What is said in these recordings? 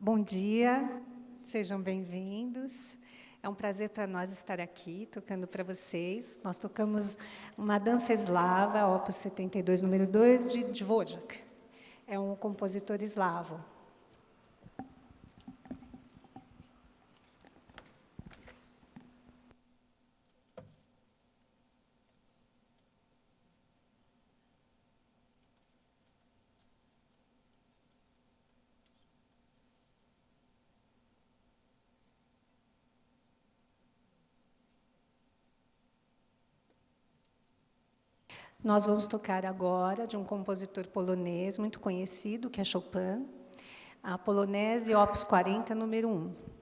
Bom dia, sejam bem-vindos. É um prazer para nós estar aqui, tocando para vocês. Nós tocamos uma dança eslava, opus 72, número 2, de Dvořák. É um compositor eslavo. Nós vamos tocar agora de um compositor polonês muito conhecido, que é Chopin, a Polonese Opus 40, número 1.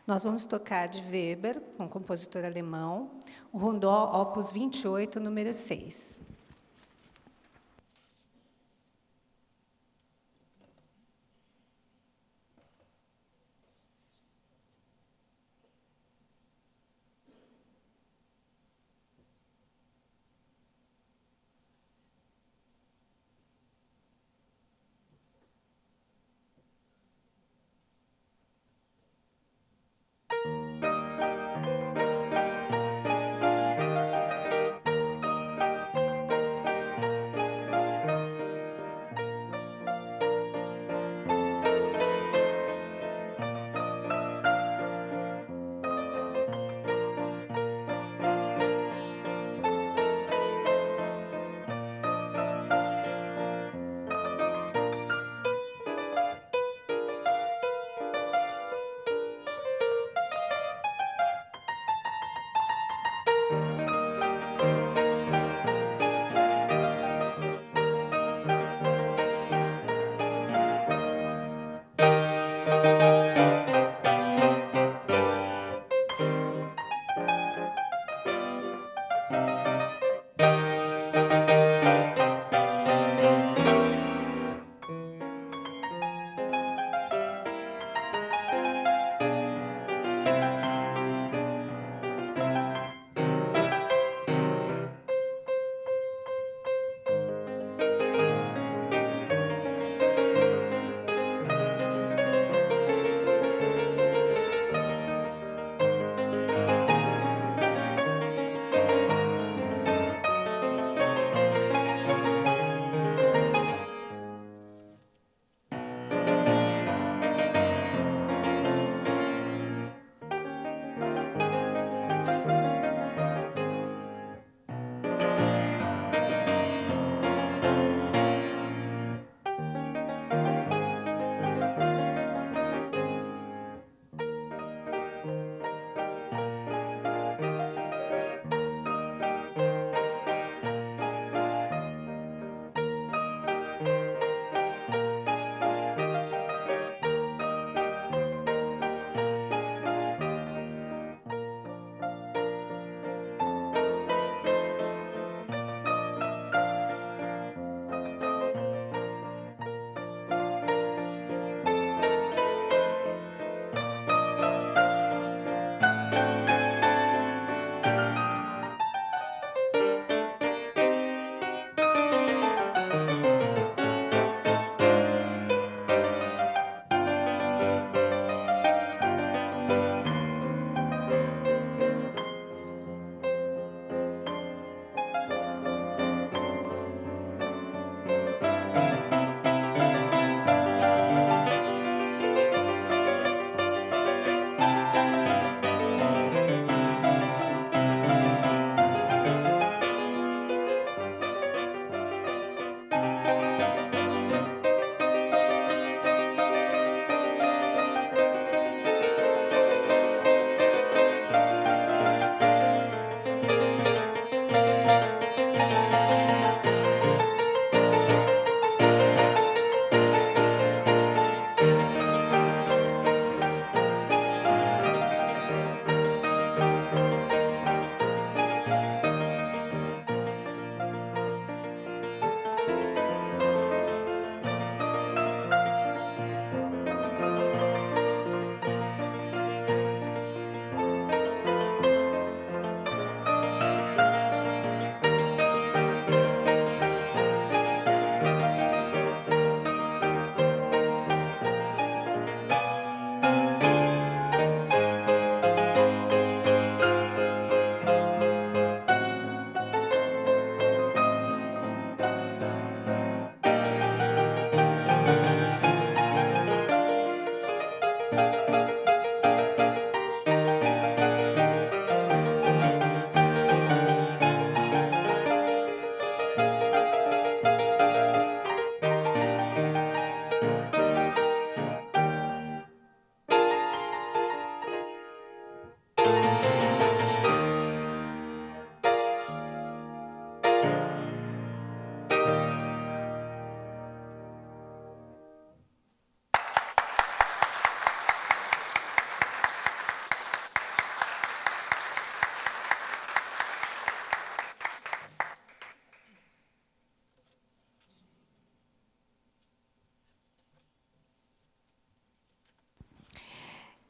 Nós vamos tocar de Weber, um compositor alemão, o Rondó, opus 28, número 6.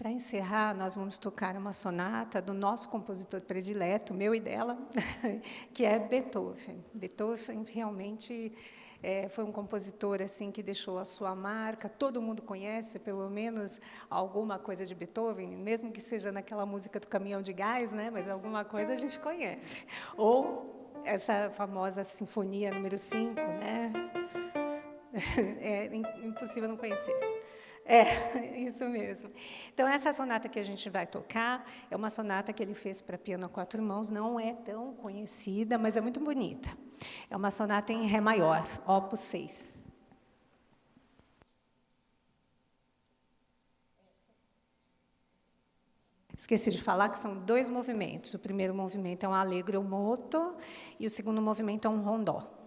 Para encerrar, nós vamos tocar uma sonata do nosso compositor predileto, meu e dela, que é Beethoven. Beethoven realmente foi um compositor assim que deixou a sua marca. Todo mundo conhece, pelo menos, alguma coisa de Beethoven, mesmo que seja naquela música do caminhão de gás, né? Mas alguma coisa a gente conhece. Ou essa famosa Sinfonia número 5, né? É impossível não conhecer. É, isso mesmo. Então, essa sonata que a gente vai tocar é uma sonata que ele fez para piano a 4 mãos, não é tão conhecida, mas é muito bonita. É uma sonata em Ré maior, opus 6. Esqueci de falar que são 2 movimentos. O primeiro movimento é um allegro moto e o segundo movimento é um rondó.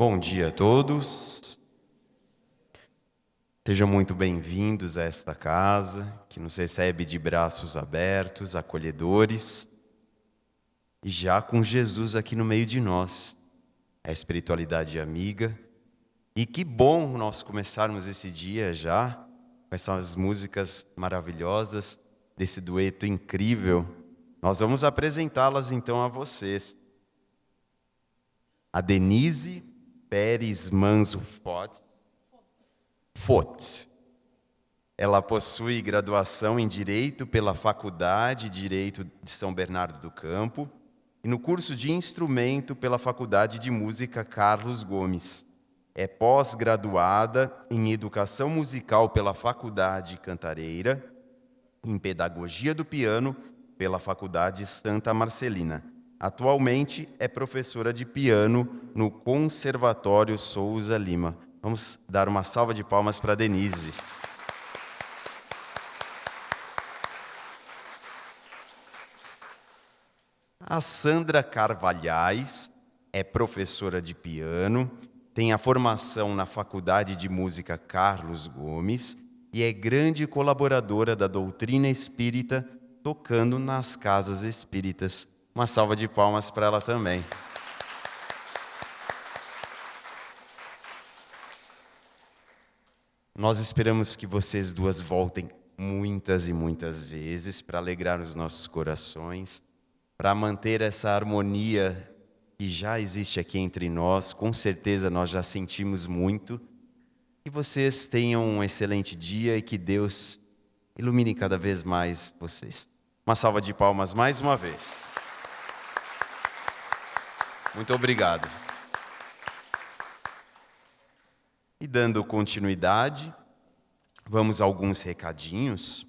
Bom dia a todos. Sejam muito bem-vindos a esta casa, que nos recebe de braços abertos, acolhedores, e já com Jesus aqui no meio de nós, a espiritualidade amiga. E que bom nós começarmos esse dia já com essas músicas maravilhosas, desse dueto incrível. Nós vamos apresentá-las então a vocês. A Denise Pérez Manzo Fot. Ela possui graduação em Direito pela Faculdade de Direito de São Bernardo do Campo e no curso de Instrumento pela Faculdade de Música Carlos Gomes. É pós-graduada em Educação Musical pela Faculdade Cantareira, em Pedagogia do Piano pela Faculdade Santa Marcelina. Atualmente é professora de piano no Conservatório Souza Lima. Vamos dar uma salva de palmas para a Denise. A Sandra Carvalhais é professora de piano, tem a formação na Faculdade de Música Carlos Gomes e é grande colaboradora da doutrina espírita, tocando nas casas espíritas. Uma salva de palmas para ela também. Nós esperamos que vocês duas voltem muitas e muitas vezes para alegrar os nossos corações, para manter essa harmonia que já existe aqui entre nós. Com certeza nós já sentimos muito. Que vocês tenham um excelente dia e que Deus ilumine cada vez mais vocês. Uma salva de palmas mais uma vez. Muito obrigado. E dando continuidade, vamos a alguns recadinhos.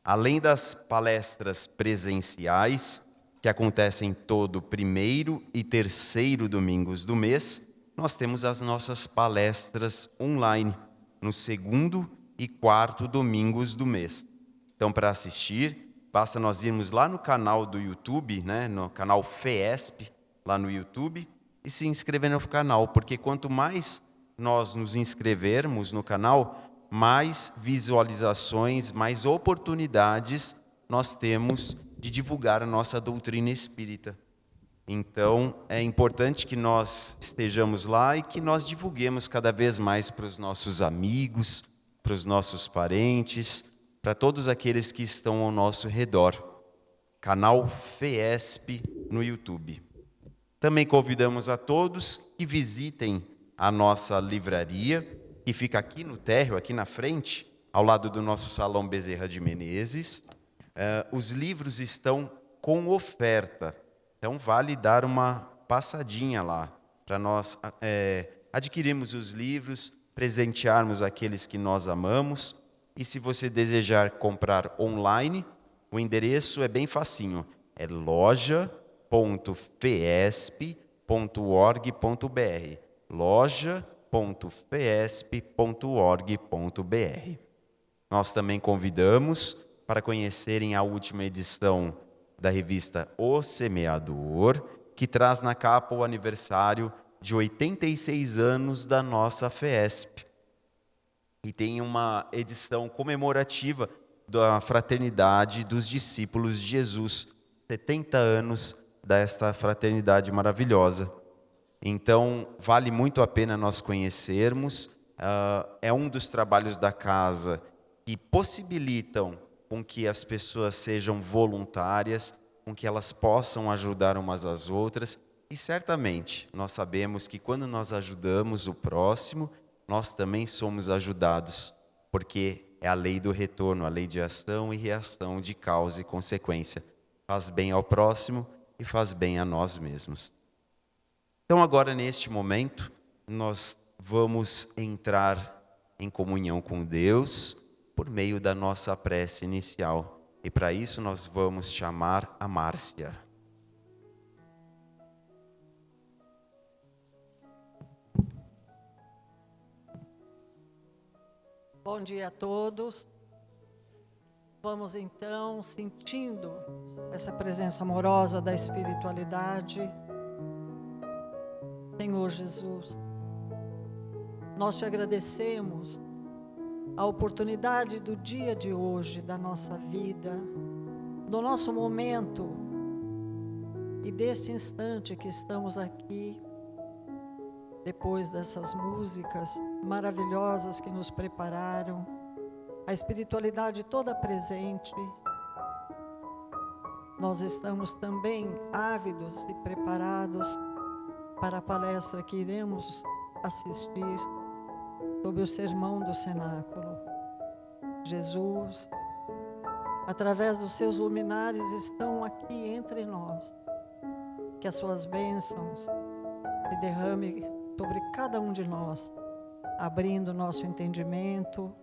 Além das palestras presenciais, que acontecem todo primeiro e terceiro domingos do mês, nós temos as nossas palestras online, no segundo e quarto domingos do mês. Então, para assistir, basta nós irmos lá no canal do YouTube, no canal FEESP, lá no YouTube, e se inscrever no canal, porque quanto mais nós nos inscrevermos no canal, mais visualizações, mais oportunidades nós temos de divulgar a nossa doutrina espírita. Então, é importante que nós estejamos lá e que nós divulguemos cada vez mais para os nossos amigos, para os nossos parentes, para todos aqueles que estão ao nosso redor. Canal FEESP no YouTube. Também convidamos a todos que visitem a nossa livraria, que fica aqui no térreo, aqui na frente, ao lado do nosso Salão Bezerra de Menezes. Os livros estão com oferta, então vale dar uma passadinha lá, para nós adquirirmos os livros, presentearmos aqueles que nós amamos. E se você desejar comprar online, o endereço é bem facinho, é loja.feesp.org.br, loja.feesp.org.br. Nós também convidamos para conhecerem a última edição da revista O Semeador, que traz na capa o aniversário de 86 anos da nossa FEESP. E tem uma edição comemorativa da Fraternidade dos Discípulos de Jesus, 70 anos desta fraternidade maravilhosa. Então, vale muito a pena nós conhecermos. É um dos trabalhos da casa que possibilitam com que as pessoas sejam voluntárias, com que elas possam ajudar umas às outras. E certamente, nós sabemos que quando nós ajudamos o próximo, nós também somos ajudados, porque é a lei do retorno, a lei de ação e reação, de causa e consequência. Faz bem ao próximo e faz bem a nós mesmos. Então, agora, neste momento, nós vamos entrar em comunhão com Deus por meio da nossa prece inicial. E para isso nós vamos chamar a Márcia. Bom dia a todos. Vamos então sentindo essa presença amorosa da espiritualidade. Senhor Jesus, nós te agradecemos a oportunidade do dia de hoje, da nossa vida, do nosso momento e deste instante que estamos aqui, depois dessas músicas maravilhosas que nos prepararam, a espiritualidade toda presente. Nós estamos também ávidos e preparados para a palestra que iremos assistir sobre o sermão do cenáculo. Jesus, através dos seus luminares, estão aqui entre nós. Que as suas bênçãos se derrame sobre cada um de nós, abrindo nosso entendimento,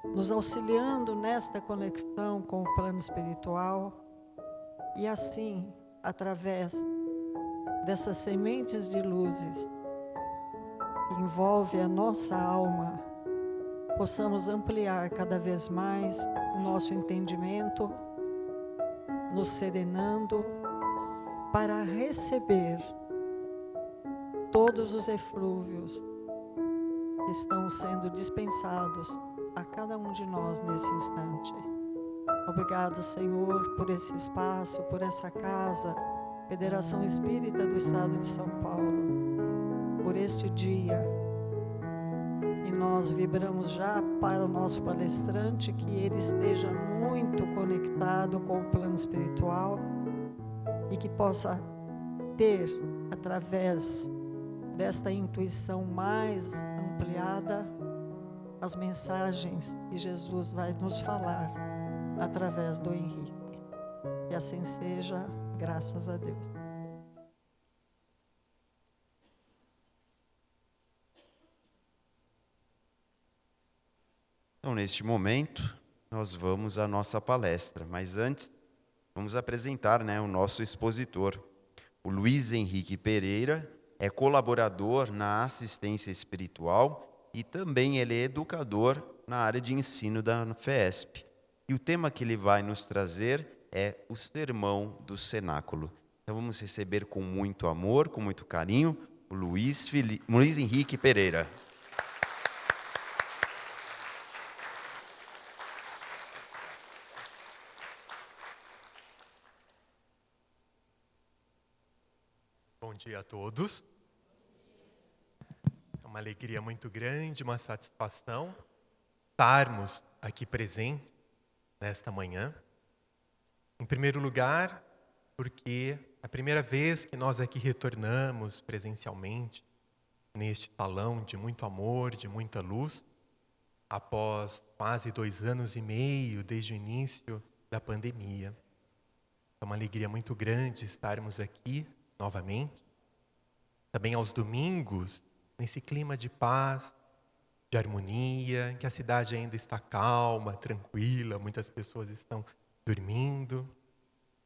nos auxiliando nesta conexão com o plano espiritual e assim, através dessas sementes de luzes que envolve a nossa alma, possamos ampliar cada vez mais o nosso entendimento, nos serenando para receber todos os eflúvios que estão sendo dispensados a cada um de nós nesse instante. Obrigado, Senhor, por esse espaço, por essa casa, Federação Espírita do Estado de São Paulo, por este dia. E nós vibramos já para o nosso palestrante, que ele esteja muito conectado com o plano espiritual e que possa ter, através desta intuição mais ampliada, as mensagens que Jesus vai nos falar através do Henrique. Que assim seja, graças a Deus. Então, neste momento, nós vamos à nossa palestra, mas antes, vamos apresentar, o nosso expositor. O Luiz Henrique Pereira é colaborador na assistência espiritual e também ele é educador na área de ensino da FESP. E o tema que ele vai nos trazer é o Sermão do Cenáculo. Então vamos receber com muito amor, com muito carinho, o Luiz Henrique Pereira. Bom dia a todos. É uma alegria muito grande, uma satisfação estarmos aqui presentes nesta manhã. Em primeiro lugar, porque é a primeira vez que nós aqui retornamos presencialmente neste salão de muito amor, de muita luz, após quase 2 anos e meio desde o início da pandemia. É uma alegria muito grande estarmos aqui novamente. Também aos domingos, nesse clima de paz, de harmonia, em que a cidade ainda está calma, tranquila, muitas pessoas estão dormindo.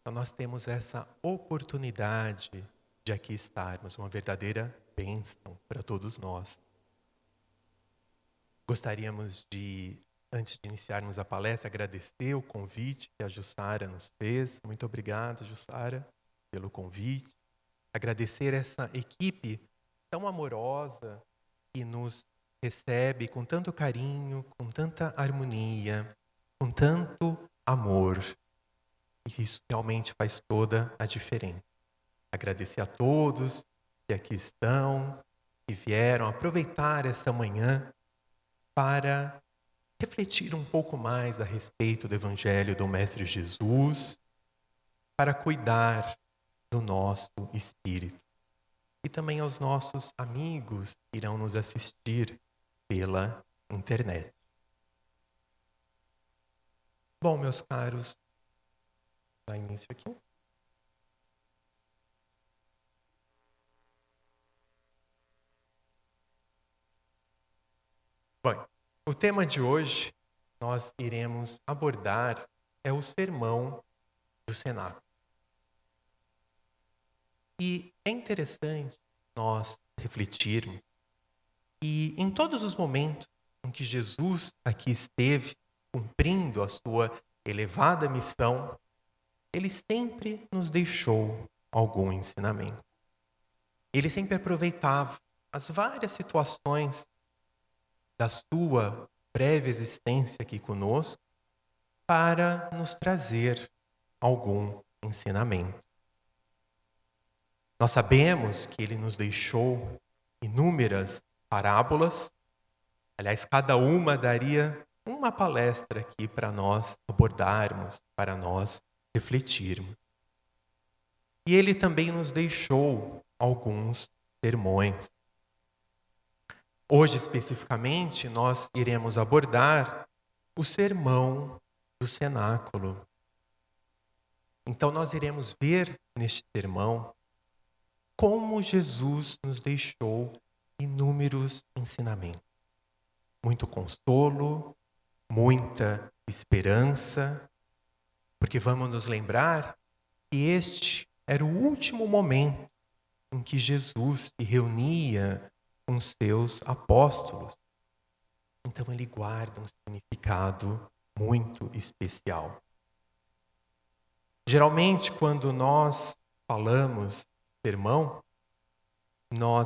Então nós temos essa oportunidade de aqui estarmos, uma verdadeira bênção para todos nós. Gostaríamos de, antes de iniciarmos a palestra, agradecer o convite que a Jussara nos fez. Muito obrigado, Jussara, pelo convite. Agradecer essa equipe tão amorosa que nos recebe com tanto carinho, com tanta harmonia, com tanto amor. E isso realmente faz toda a diferença. Agradecer a todos que aqui estão, que vieram aproveitar essa manhã para refletir um pouco mais a respeito do Evangelho do Mestre Jesus, para cuidar do nosso espírito. E também aos nossos amigos que irão nos assistir pela internet. Bom, meus caros, dá início aqui. Bom, o tema de hoje nós iremos abordar é o Sermão do Cenáculo. E é interessante nós refletirmos que em todos os momentos em que Jesus aqui esteve cumprindo a sua elevada missão, ele sempre nos deixou algum ensinamento. Ele sempre aproveitava as várias situações da sua breve existência aqui conosco para nos trazer algum ensinamento. Nós sabemos que ele nos deixou inúmeras parábolas. Aliás, cada uma daria uma palestra aqui para nós abordarmos, para nós refletirmos. E ele também nos deixou alguns sermões. Hoje, especificamente, nós iremos abordar o sermão do cenáculo. Então, nós iremos ver neste sermão como Jesus nos deixou inúmeros ensinamentos. Muito consolo, muita esperança, porque vamos nos lembrar que este era o último momento em que Jesus se reunia com os seus apóstolos. Então ele guarda um significado muito especial. Geralmente, quando nós falamos sermão,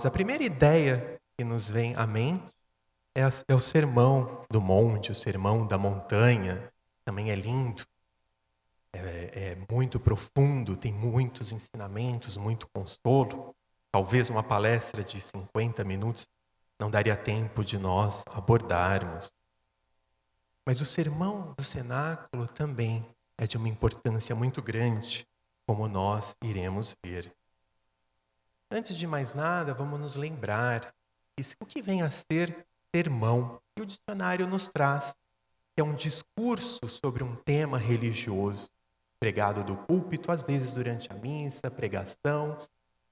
a primeira ideia que nos vem à mente é o sermão do monte, o sermão da montanha. Também é lindo, é muito profundo, tem muitos ensinamentos, muito consolo. Talvez uma palestra de 50 minutos não daria tempo de nós abordarmos. Mas o sermão do cenáculo também é de uma importância muito grande, como nós iremos ver. Antes de mais nada, vamos nos lembrar o que vem a ser sermão, que o dicionário nos traz, que é um discurso sobre um tema religioso, pregado do púlpito, às vezes durante a missa, pregação,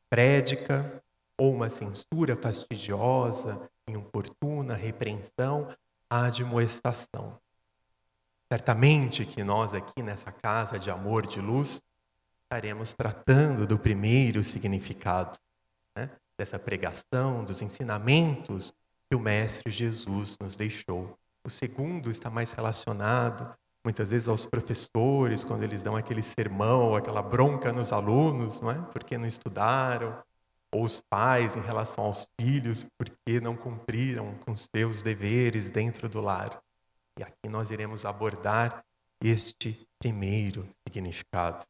prédica, ou uma censura fastidiosa, inoportuna, repreensão, admoestação. Certamente que nós aqui nessa casa de amor, de luz, estaremos tratando do primeiro significado, dessa pregação, dos ensinamentos que o Mestre Jesus nos deixou. O segundo está mais relacionado, muitas vezes, aos professores, quando eles dão aquele sermão, aquela bronca nos alunos, não é? Porque não estudaram, ou os pais em relação aos filhos, porque não cumpriram com seus deveres dentro do lar. E aqui nós iremos abordar este primeiro significado.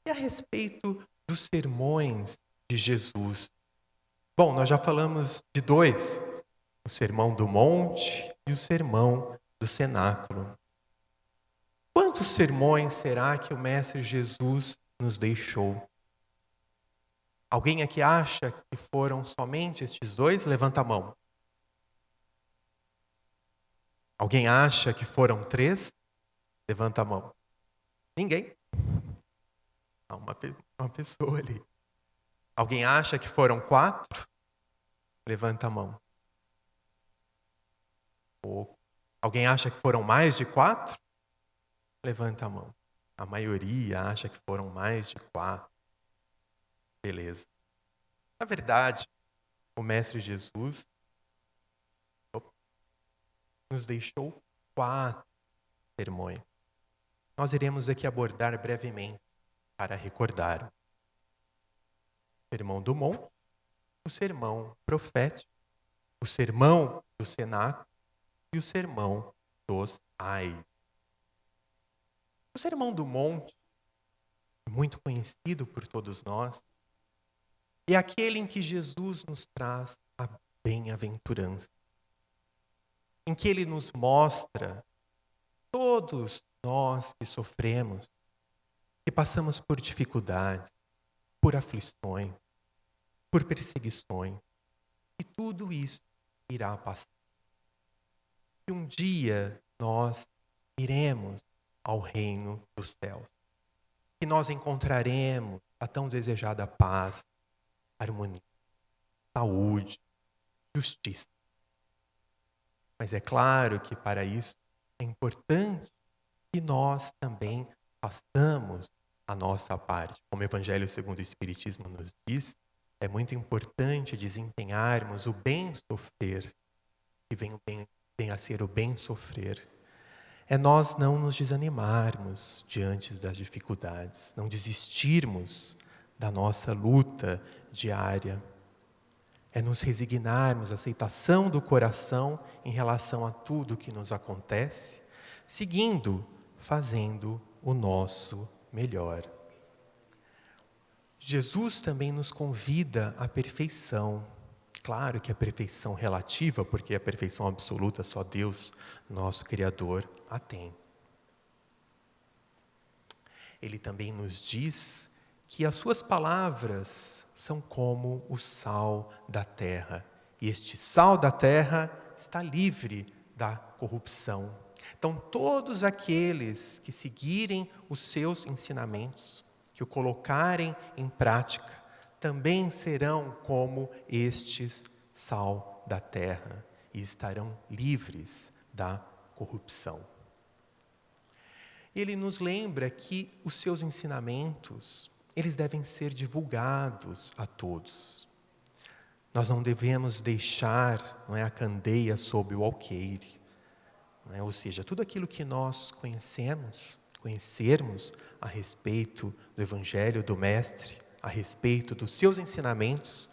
E a respeito dos sermões de Jesus? Bom, nós já falamos de dois, o Sermão do Monte e o Sermão do Cenáculo. Quantos sermões será que o Mestre Jesus nos deixou? Alguém aqui acha que foram somente estes dois? Levanta a mão. Alguém acha que foram 3? Levanta a mão. Ninguém? Há uma pessoa ali. Alguém acha que foram 4? Levanta a mão. Pouco. Alguém acha que foram mais de 4? Levanta a mão. A maioria acha que foram mais de 4. Beleza. Na verdade, o Mestre Jesus nos deixou 4 sermões. Nós iremos aqui abordar brevemente para recordar. O Sermão do Monte, o Sermão Profético, o Sermão do Cenáculo e o Sermão dos Ais. O Sermão do Monte, muito conhecido por todos nós, é aquele em que Jesus nos traz a bem-aventurança, em que ele nos mostra todos nós que sofremos, que passamos por dificuldades, por aflições, por perseguições, e tudo isso irá passar. E um dia nós iremos ao reino dos céus, e nós encontraremos a tão desejada paz, harmonia, saúde, justiça. Mas é claro que para isso é importante que nós também façamos a nossa parte. Como o Evangelho segundo o Espiritismo nos diz, é muito importante desempenharmos o bem sofrer, que vem a ser o bem sofrer. É nós não nos desanimarmos diante das dificuldades, não desistirmos da nossa luta diária. é nos resignarmos, aceitação do coração em relação a tudo que nos acontece, seguindo, fazendo o nosso melhor. Jesus também nos convida à perfeição. Claro que a perfeição relativa, porque a perfeição absoluta só Deus, nosso Criador, a tem. Ele também nos diz que as suas palavras são como o sal da terra. E este sal da terra está livre da corrupção. Então, todos aqueles que seguirem os seus ensinamentos, que o colocarem em prática, também serão como estes sal da terra e estarão livres da corrupção. Ele nos lembra que os seus ensinamentos, eles devem ser divulgados a todos. Nós não devemos deixar, não é, a candeia sob o alqueire. Não é? Ou seja, tudo aquilo que nós conhecermos a respeito do Evangelho do Mestre, a respeito dos seus ensinamentos,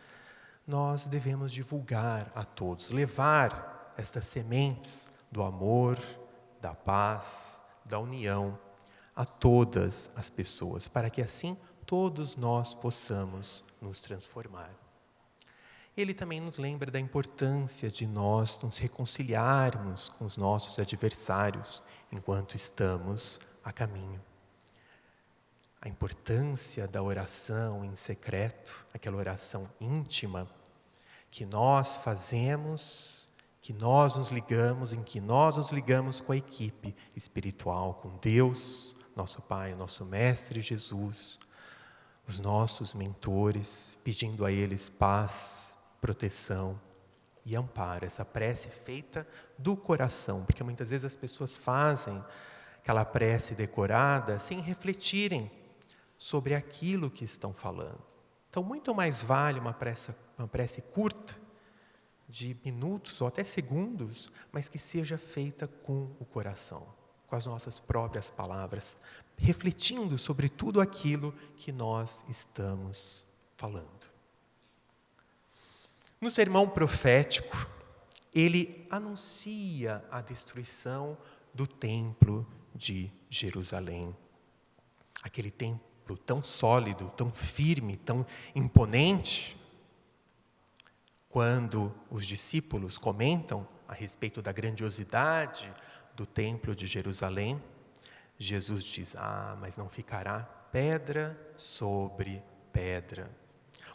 nós devemos divulgar a todos, levar estas sementes do amor, da paz, da união a todas as pessoas, para que assim todos nós possamos nos transformar. Ele também nos lembra da importância de nós nos reconciliarmos com os nossos adversários enquanto estamos a caminho. A importância da oração em secreto, aquela oração íntima que nós fazemos, que nós nos ligamos, em que nós nos ligamos com a equipe espiritual, com Deus, nosso Pai, nosso Mestre Jesus, os nossos mentores, pedindo a eles paz, proteção e amparo. Essa prece feita do coração, porque muitas vezes as pessoas fazem aquela prece decorada sem refletirem sobre aquilo que estão falando. Então, muito mais vale uma prece curta, de minutos ou até segundos, mas que seja feita com o coração, com as nossas próprias palavras, refletindo sobre tudo aquilo que nós estamos falando. No sermão profético, ele anuncia a destruição do templo de Jerusalém. Aquele templo tão sólido, tão firme, tão imponente. Quando os discípulos comentam a respeito da grandiosidade do templo de Jerusalém, Jesus diz, mas não ficará pedra sobre pedra.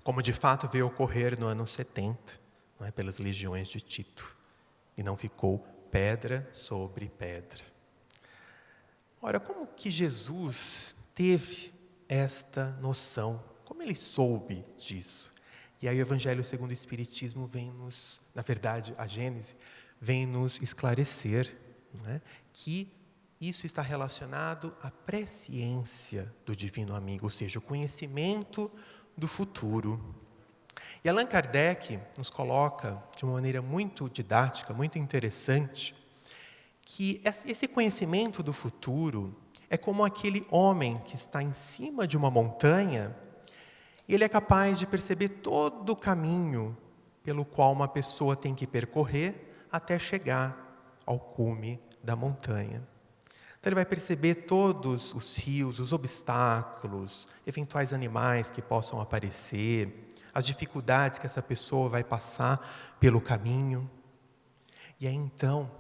Como de fato veio ocorrer no ano 70, não é, pelas legiões de Tito. E não ficou pedra sobre pedra. Ora, como que Jesus teve esta noção? Como ele soube disso? E aí o Evangelho segundo o Espiritismo vem nos, na verdade, a Gênese, vem nos esclarecer, não é, que isso está relacionado à presciência do Divino Amigo, ou seja, o conhecimento do futuro. E Allan Kardec nos coloca, de uma maneira muito didática, muito interessante, que esse conhecimento do futuro é como aquele homem que está em cima de uma montanha e ele é capaz de perceber todo o caminho pelo qual uma pessoa tem que percorrer até chegar ao cume da montanha. Então ele vai perceber todos os rios, os obstáculos, eventuais animais que possam aparecer, as dificuldades que essa pessoa vai passar pelo caminho. E aí então,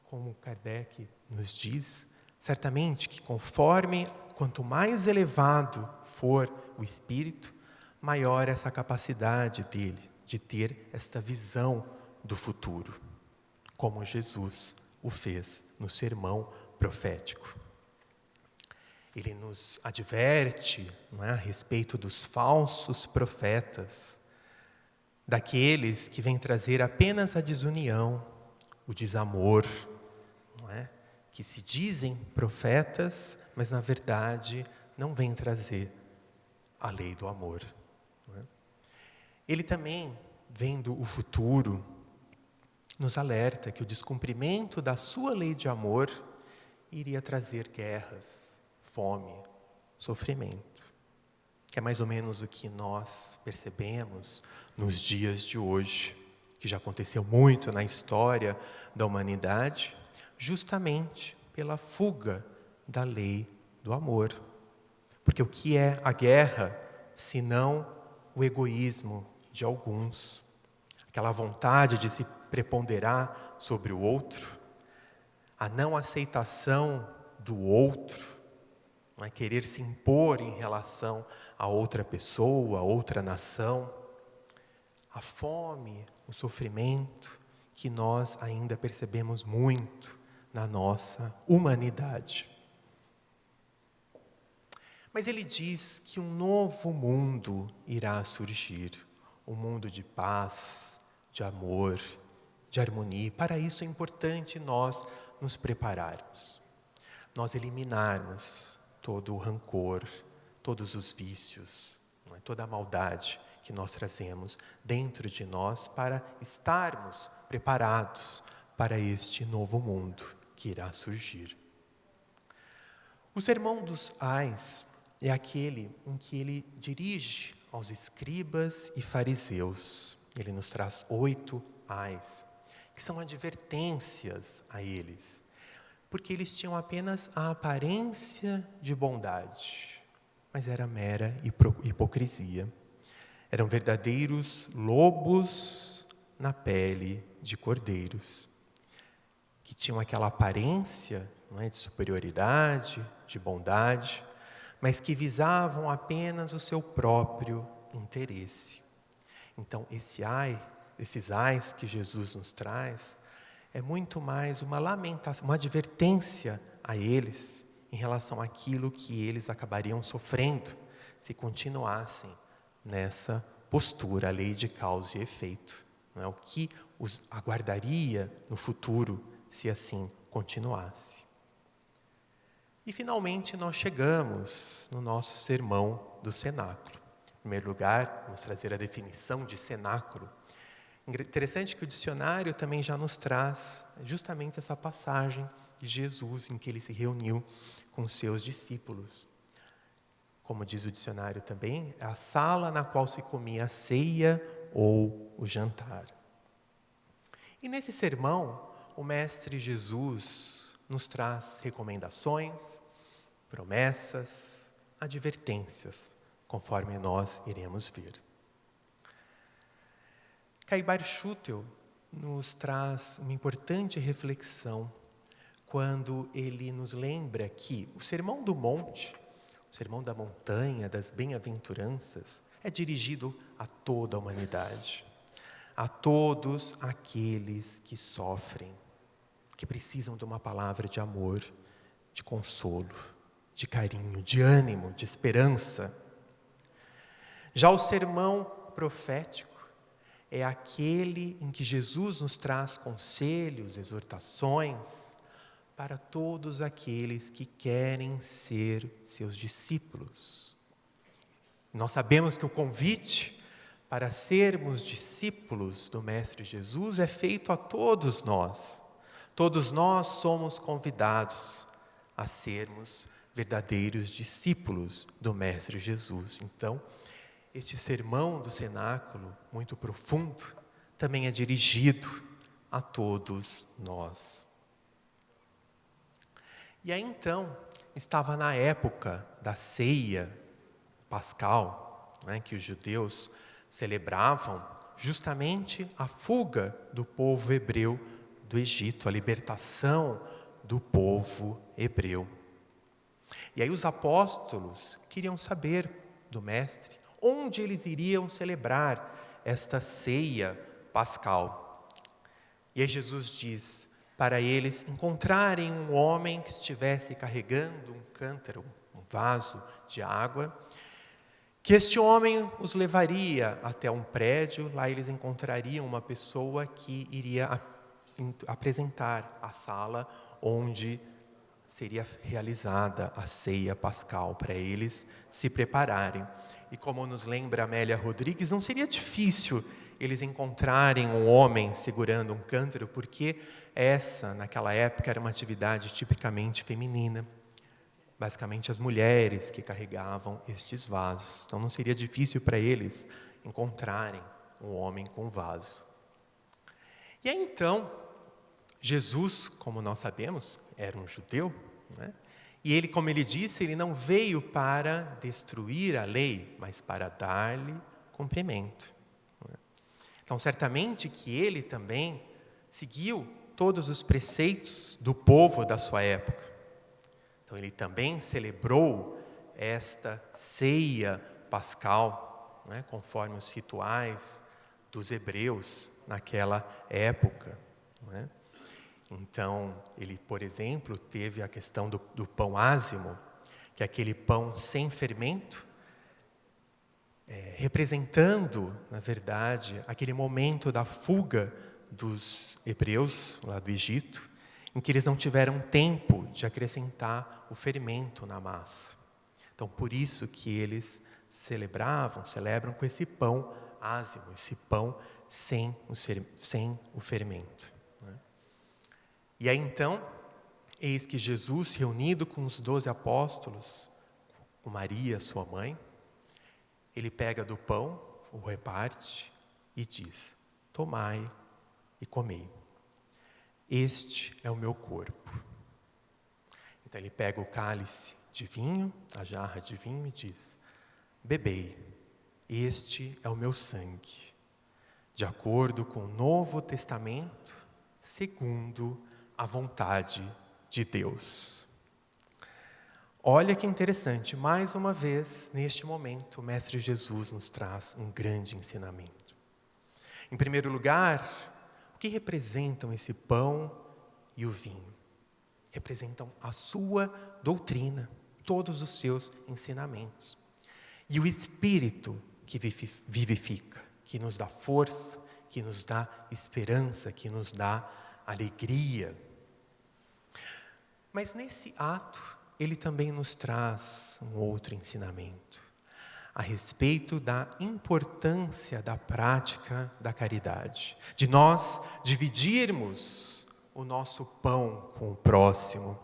como Kardec nos diz, certamente que quanto mais elevado for o espírito, maior essa capacidade dele de ter esta visão do futuro, como Jesus o fez no sermão profético. Ele nos adverte, não é, a respeito dos falsos profetas, daqueles que vêm trazer apenas a desunião, o desamor, não é? Que se dizem profetas, mas na verdade não vêm trazer a lei do amor. Não é? Ele também, vendo o futuro, nos alerta que o descumprimento da sua lei de amor iria trazer guerras, fome, sofrimento. que é mais ou menos o que nós percebemos nos dias de hoje, que já aconteceu muito na história da humanidade, justamente pela fuga da lei do amor. Porque o que é a guerra, senão o egoísmo de alguns? Aquela vontade de se preponderar sobre o outro, a não aceitação do outro, não é querer se impor em relação a outra pessoa, a outra nação, a fome, o sofrimento que nós ainda percebemos muito na nossa humanidade. Mas ele diz que um novo mundo irá surgir, um mundo de paz, de amor, de harmonia. E para isso é importante nós nos prepararmos, nós eliminarmos todo o rancor, todos os vícios, toda a maldade que nós trazemos dentro de nós para estarmos preparados para este novo mundo que irá surgir. O Sermão dos Ais é aquele em que ele dirige aos escribas e fariseus. Ele nos traz 8 ais, que são advertências a eles, porque eles tinham apenas a aparência de bondade, mas era mera hipocrisia. Eram verdadeiros lobos na pele de cordeiros, que tinham aquela aparência, não é, de superioridade, de bondade, mas que visavam apenas o seu próprio interesse. Então, esses ais que Jesus nos traz, é muito mais uma lamentação, uma advertência a eles em relação àquilo que eles acabariam sofrendo se continuassem nessa postura, a lei de causa e efeito. Não é? O que os aguardaria no futuro se assim continuasse. E finalmente nós chegamos no nosso sermão do cenáculo. Em primeiro lugar, vamos trazer a definição de cenáculo. Interessante que o dicionário também já nos traz justamente essa passagem de Jesus em que ele se reuniu com seus discípulos. Como diz o dicionário também, é a sala na qual se comia a ceia ou o jantar. E nesse sermão, o Mestre Jesus nos traz recomendações, promessas, advertências, conforme nós iremos ver. Caibar Schutel nos traz uma importante reflexão quando ele nos lembra que o Sermão do Monte, o Sermão da Montanha, das Bem-aventuranças, é dirigido a toda a humanidade, a todos aqueles que sofrem, que precisam de uma palavra de amor, de consolo, de carinho, de ânimo, de esperança. Já o sermão profético é aquele em que Jesus nos traz conselhos, exortações para todos aqueles que querem ser seus discípulos. Nós sabemos que o convite para sermos discípulos do Mestre Jesus é feito a todos nós. Todos nós somos convidados a sermos verdadeiros discípulos do Mestre Jesus. Então, este sermão do cenáculo, muito profundo, também é dirigido a todos nós. E aí então, estava na época da ceia pascal, né, que os judeus celebravam justamente a fuga do povo hebreu do Egito, a libertação do povo hebreu. E aí os apóstolos queriam saber do Mestre onde eles iriam celebrar esta ceia pascal. E aí Jesus diz para eles encontrarem um homem que estivesse carregando um cântaro, um vaso de água, que este homem os levaria até um prédio, lá eles encontrariam uma pessoa que iria apresentar a sala onde seria realizada a ceia pascal, para eles se prepararem. E como nos lembra Amélia Rodrigues, não seria difícil eles encontrarem um homem segurando um cântaro, porque essa, naquela época, era uma atividade tipicamente feminina. basicamente as mulheres que carregavam estes vasos. Então não seria difícil para eles encontrarem um homem com vaso. E aí então, Jesus, como nós sabemos, era um judeu, né? E ele, como ele disse, ele não veio para destruir a lei, mas para dar-lhe cumprimento. Então, certamente que ele também seguiu todos os preceitos do povo da sua época. Então, ele também celebrou esta ceia pascal, né, conforme os rituais dos hebreus naquela época, né? Então, ele, por exemplo, teve a questão do pão ázimo, que é aquele pão sem fermento, representando, na verdade, aquele momento da fuga dos hebreus lá do Egito, em que eles não tiveram tempo de acrescentar o fermento na massa. Então, por isso que eles celebram com esse pão ázimo, esse pão sem o fermento. E aí então, eis que Jesus, reunido com os 12 apóstolos, com Maria, sua mãe, ele pega do pão, o reparte e diz: tomai e comei. Este é o meu corpo. Então ele pega o cálice de vinho, a jarra de vinho e diz: bebei, este é o meu sangue, de acordo com o Novo Testamento, segundo a vontade de Deus. Olha que interessante, mais uma vez, neste momento, o Mestre Jesus nos traz um grande ensinamento. Em primeiro lugar, o que representam esse pão e o vinho? Representam a sua doutrina, todos os seus ensinamentos. E o Espírito que vivifica, que nos dá força, que nos dá esperança, que nos dá alegria. Mas nesse ato, ele também nos traz um outro ensinamento a respeito da importância da prática da caridade, de nós dividirmos o nosso pão com o próximo.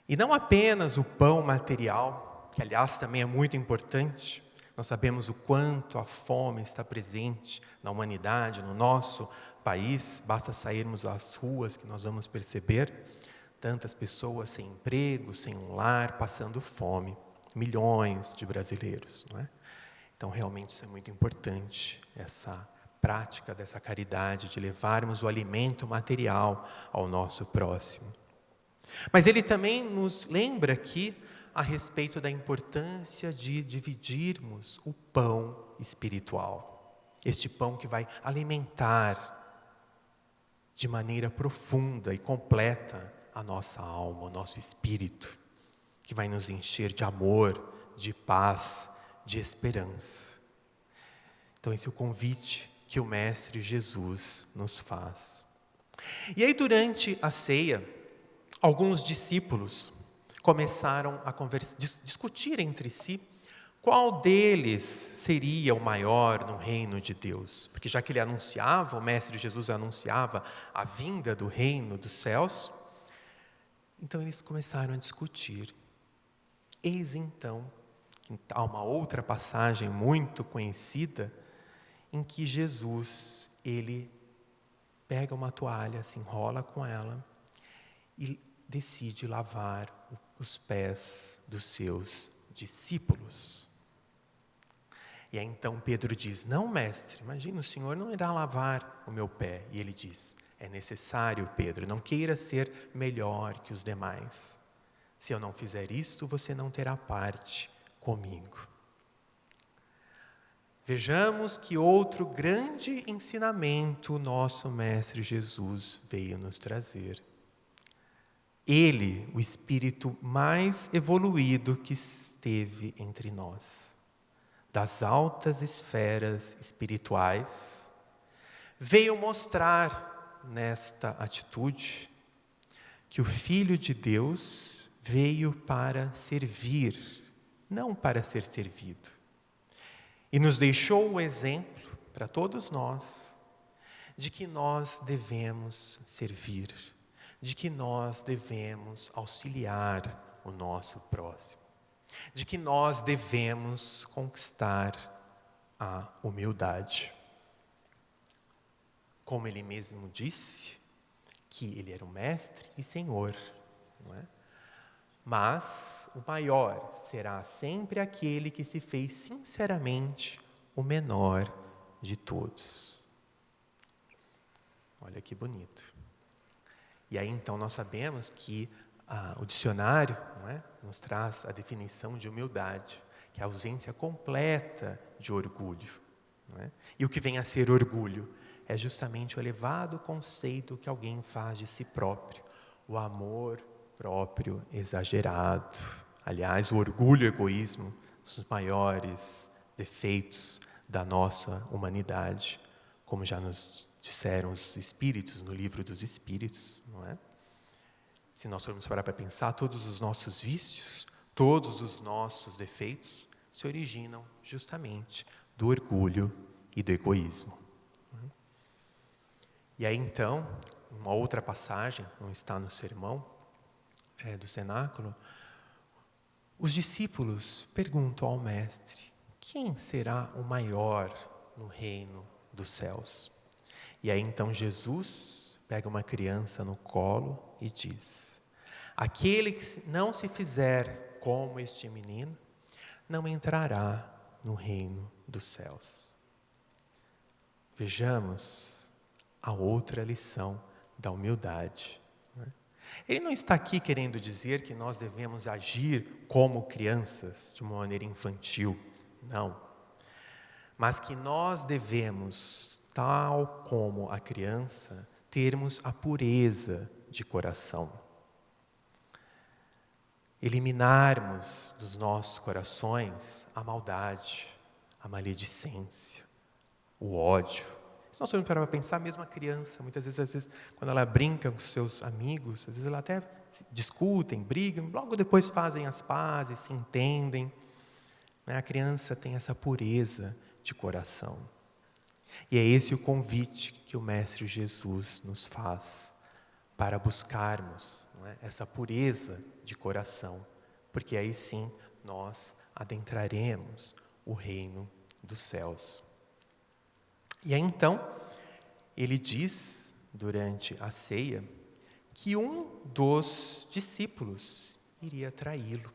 E não apenas o pão material, que aliás também é muito importante. Nós sabemos o quanto a fome está presente na humanidade, no nosso país. Basta sairmos às ruas que nós vamos perceber tantas pessoas sem emprego, sem um lar, passando fome. Milhões de brasileiros, não é? Então, realmente, isso é muito importante, essa prática dessa caridade, de levarmos o alimento material ao nosso próximo. Mas ele também nos lembra aqui a respeito da importância de dividirmos o pão espiritual. Este pão que vai alimentar de maneira profunda e completa a nossa alma, o nosso espírito, que vai nos encher de amor, de paz, de esperança. Então esse é o convite que o Mestre Jesus nos faz. E aí durante a ceia, alguns discípulos começaram a discutir entre si qual deles seria o maior no reino de Deus. Porque já que ele anunciava, o Mestre Jesus anunciava a vinda do reino dos céus, então eles começaram a discutir. Eis então, há uma outra passagem muito conhecida, em que Jesus, ele pega uma toalha, se enrola com ela e decide lavar os pés dos seus discípulos. E aí então Pedro diz: não, mestre, imagina, o Senhor não irá lavar o meu pé. E ele diz: é necessário, Pedro, não queira ser melhor que os demais. Se eu não fizer isto, você não terá parte comigo. Vejamos que outro grande ensinamento o nosso Mestre Jesus veio nos trazer. Ele, o espírito mais evoluído que esteve entre nós, das altas esferas espirituais, veio mostrar nesta atitude que o Filho de Deus veio para servir, não para ser servido. E nos deixou o exemplo para todos nós de que nós devemos servir, de que nós devemos auxiliar o nosso próximo. De que nós devemos conquistar a humildade. Como ele mesmo disse, que ele era o mestre e senhor, não é? Mas o maior será sempre aquele que se fez sinceramente o menor de todos. Olha que bonito. E aí então nós sabemos que o dicionário, não é, nos traz a definição de humildade, que é a ausência completa de orgulho. Não é? E o que vem a ser orgulho? É justamente o elevado conceito que alguém faz de si próprio, o amor próprio exagerado. Aliás, o orgulho e o egoísmo, os maiores defeitos da nossa humanidade, como já nos disseram os espíritos no livro dos espíritos, não é? Se nós formos parar para pensar, todos os nossos vícios, todos os nossos defeitos se originam justamente do orgulho e do egoísmo. E aí então, uma outra passagem, não está no sermão do cenáculo, os discípulos perguntam ao mestre: quem será o maior no reino dos céus? E aí então Jesus pega uma criança no colo e diz: aquele que não se fizer como este menino, não entrará no reino dos céus. Vejamos a outra lição da humildade. Ele não está aqui querendo dizer que nós devemos agir como crianças, de uma maneira infantil, não. Mas que nós devemos, tal como a criança, termos a pureza de coração. Eliminarmos dos nossos corações a maldade, a maledicência, o ódio. Se nós formos parar para pensar, mesmo a criança, muitas vezes, quando ela brinca com seus amigos, às vezes ela até discutem, brigam, logo depois fazem as pazes, se entendem. A criança tem essa pureza de coração. E é esse o convite que o Mestre Jesus nos faz, para buscarmos, não é, essa pureza de coração, porque aí sim nós adentraremos o reino dos céus. E aí então, ele diz, durante a ceia, que um dos discípulos iria traí-lo.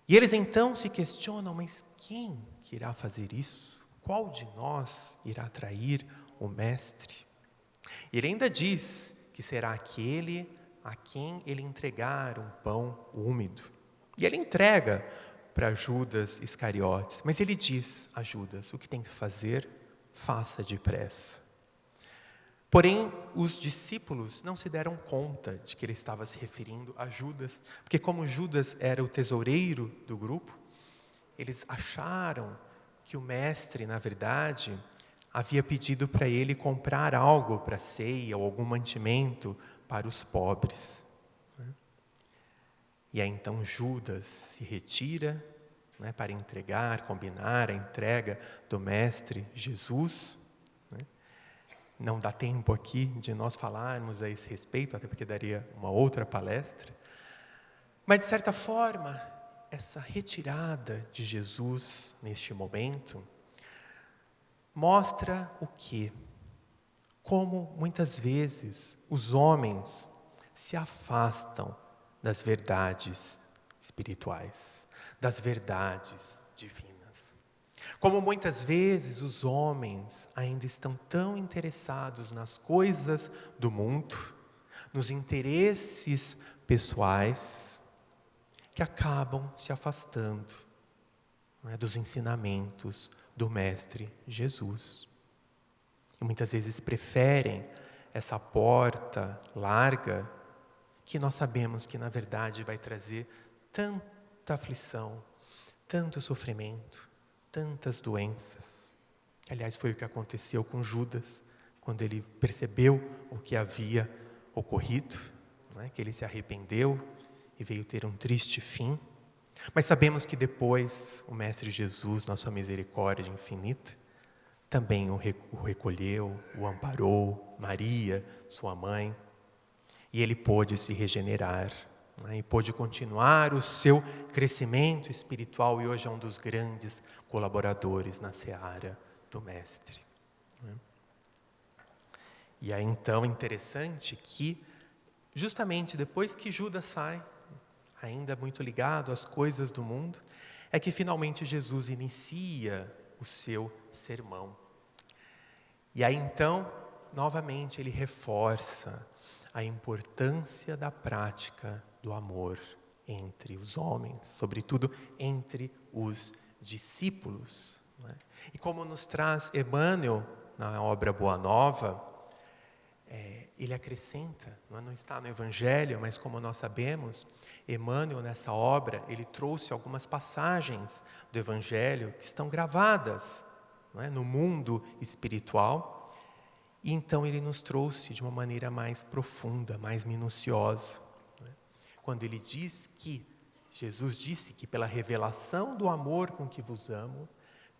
E eles então se questionam: mas quem que irá fazer isso? Qual de nós irá trair o mestre? E ele ainda diz que será aquele a quem ele entregar um pão úmido. E ele entrega para Judas Iscariotes, mas ele diz a Judas: o que tem que fazer, faça depressa. Porém, os discípulos não se deram conta de que ele estava se referindo a Judas, porque como Judas era o tesoureiro do grupo, eles acharam que o mestre, na verdade, havia pedido para ele comprar algo para a ceia ou algum mantimento para os pobres. E aí então Judas se retira, né, para combinar a entrega do Mestre Jesus. Né? Não dá tempo aqui de nós falarmos a esse respeito, até porque daria uma outra palestra. Mas, de certa forma, essa retirada de Jesus neste momento mostra o quê? Como muitas vezes os homens se afastam das verdades espirituais, das verdades divinas. Como muitas vezes os homens ainda estão tão interessados nas coisas do mundo, nos interesses pessoais, que acabam se afastando, não é, dos ensinamentos do Mestre Jesus. E muitas vezes preferem essa porta larga, que nós sabemos que na verdade vai trazer tanta aflição, tanto sofrimento, tantas doenças. Aliás, foi o que aconteceu com Judas, quando ele percebeu o que havia ocorrido, não é? Que ele se arrependeu e veio ter um triste fim. Mas sabemos que depois o Mestre Jesus, na sua misericórdia infinita, também o recolheu, o amparou, Maria, sua mãe, e ele pôde se regenerar, né, e pôde continuar o seu crescimento espiritual e hoje é um dos grandes colaboradores na seara do Mestre. Né? E aí então é interessante que, justamente depois que Judas sai, ainda muito ligado às coisas do mundo, é que finalmente Jesus inicia o seu sermão. E aí então, novamente, ele reforça a importância da prática do amor entre os homens, sobretudo entre os discípulos. Né? E como nos traz Emmanuel na obra Boa Nova, ele acrescenta, não está no Evangelho, mas como nós sabemos, Emmanuel nessa obra, ele trouxe algumas passagens do Evangelho que estão gravadas, não é, no mundo espiritual, e então ele nos trouxe de uma maneira mais profunda, mais minuciosa. Não é? Quando ele diz que, Jesus disse que pela revelação do amor com que vos amo,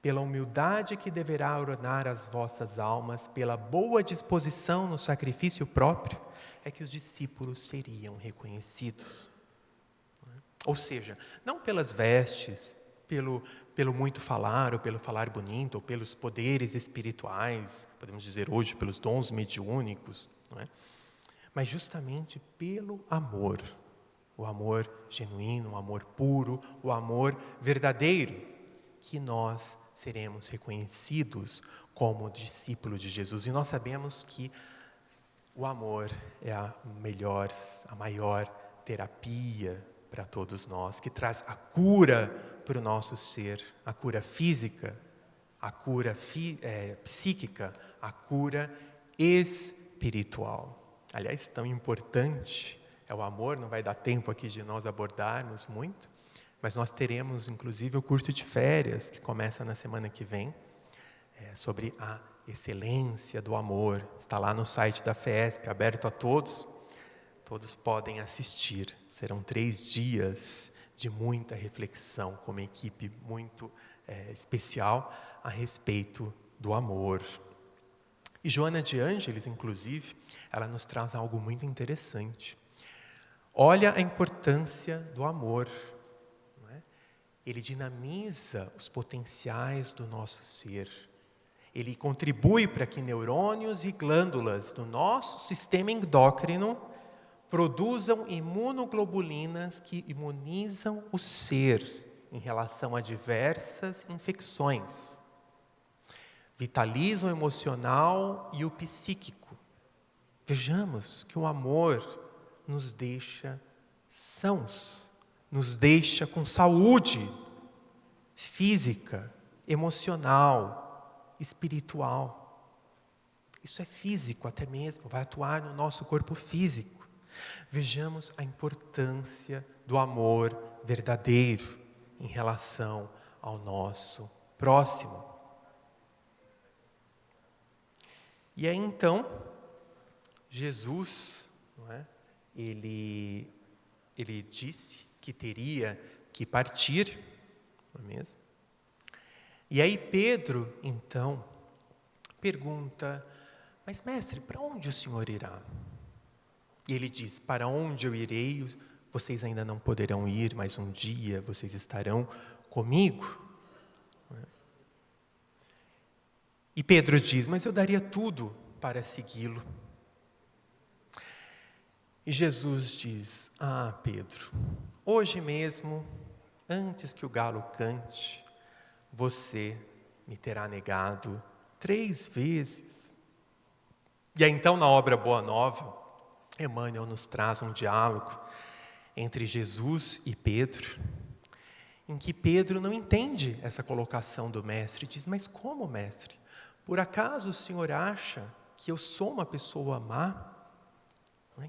pela humildade que deverá ornar as vossas almas, pela boa disposição no sacrifício próprio, é que os discípulos seriam reconhecidos. Ou seja, não pelas vestes, pelo muito falar, ou pelo falar bonito, ou pelos poderes espirituais, podemos dizer hoje, pelos dons mediúnicos, não é? Mas justamente pelo amor. O amor genuíno, o amor puro, o amor verdadeiro, que nós seremos reconhecidos como discípulos de Jesus. E nós sabemos que o amor é a maior terapia para todos nós, que traz a cura para o nosso ser, a cura física, a cura psíquica, a cura espiritual. Aliás, tão importante é o amor, não vai dar tempo aqui de nós abordarmos muito, mas nós teremos, inclusive, o curso de férias, que começa na semana que vem, sobre a excelência do amor. Está lá no site da FESP, aberto a todos. Todos podem assistir. Serão 3 dias de muita reflexão, com uma equipe muito especial a respeito do amor. E Joana de Ângeles, inclusive, ela nos traz algo muito interessante. Olha a importância do amor. Ele dinamiza os potenciais do nosso ser. Ele contribui para que neurônios e glândulas do nosso sistema endócrino produzam imunoglobulinas que imunizam o ser em relação a diversas infecções. Vitalizam o emocional e o psíquico. Vejamos que o amor nos deixa sãos, nos deixa com saúde física, emocional, espiritual. Isso é físico até mesmo, vai atuar no nosso corpo físico. Vejamos a importância do amor verdadeiro em relação ao nosso próximo. E aí então, Jesus, não é? Ele disse que teria que partir, não é mesmo? E aí Pedro, então, pergunta, mas mestre, para onde o Senhor irá? E ele diz, para onde eu irei, vocês ainda não poderão ir, mas um dia vocês estarão comigo. E Pedro diz, mas eu daria tudo para segui-lo. E Jesus diz, Pedro, hoje mesmo, antes que o galo cante, você me terá negado 3 vezes. E aí, então, na obra Boa Nova, Emmanuel nos traz um diálogo entre Jesus e Pedro, em que Pedro não entende essa colocação do mestre, diz, mas como, mestre? Por acaso o Senhor acha que eu sou uma pessoa má?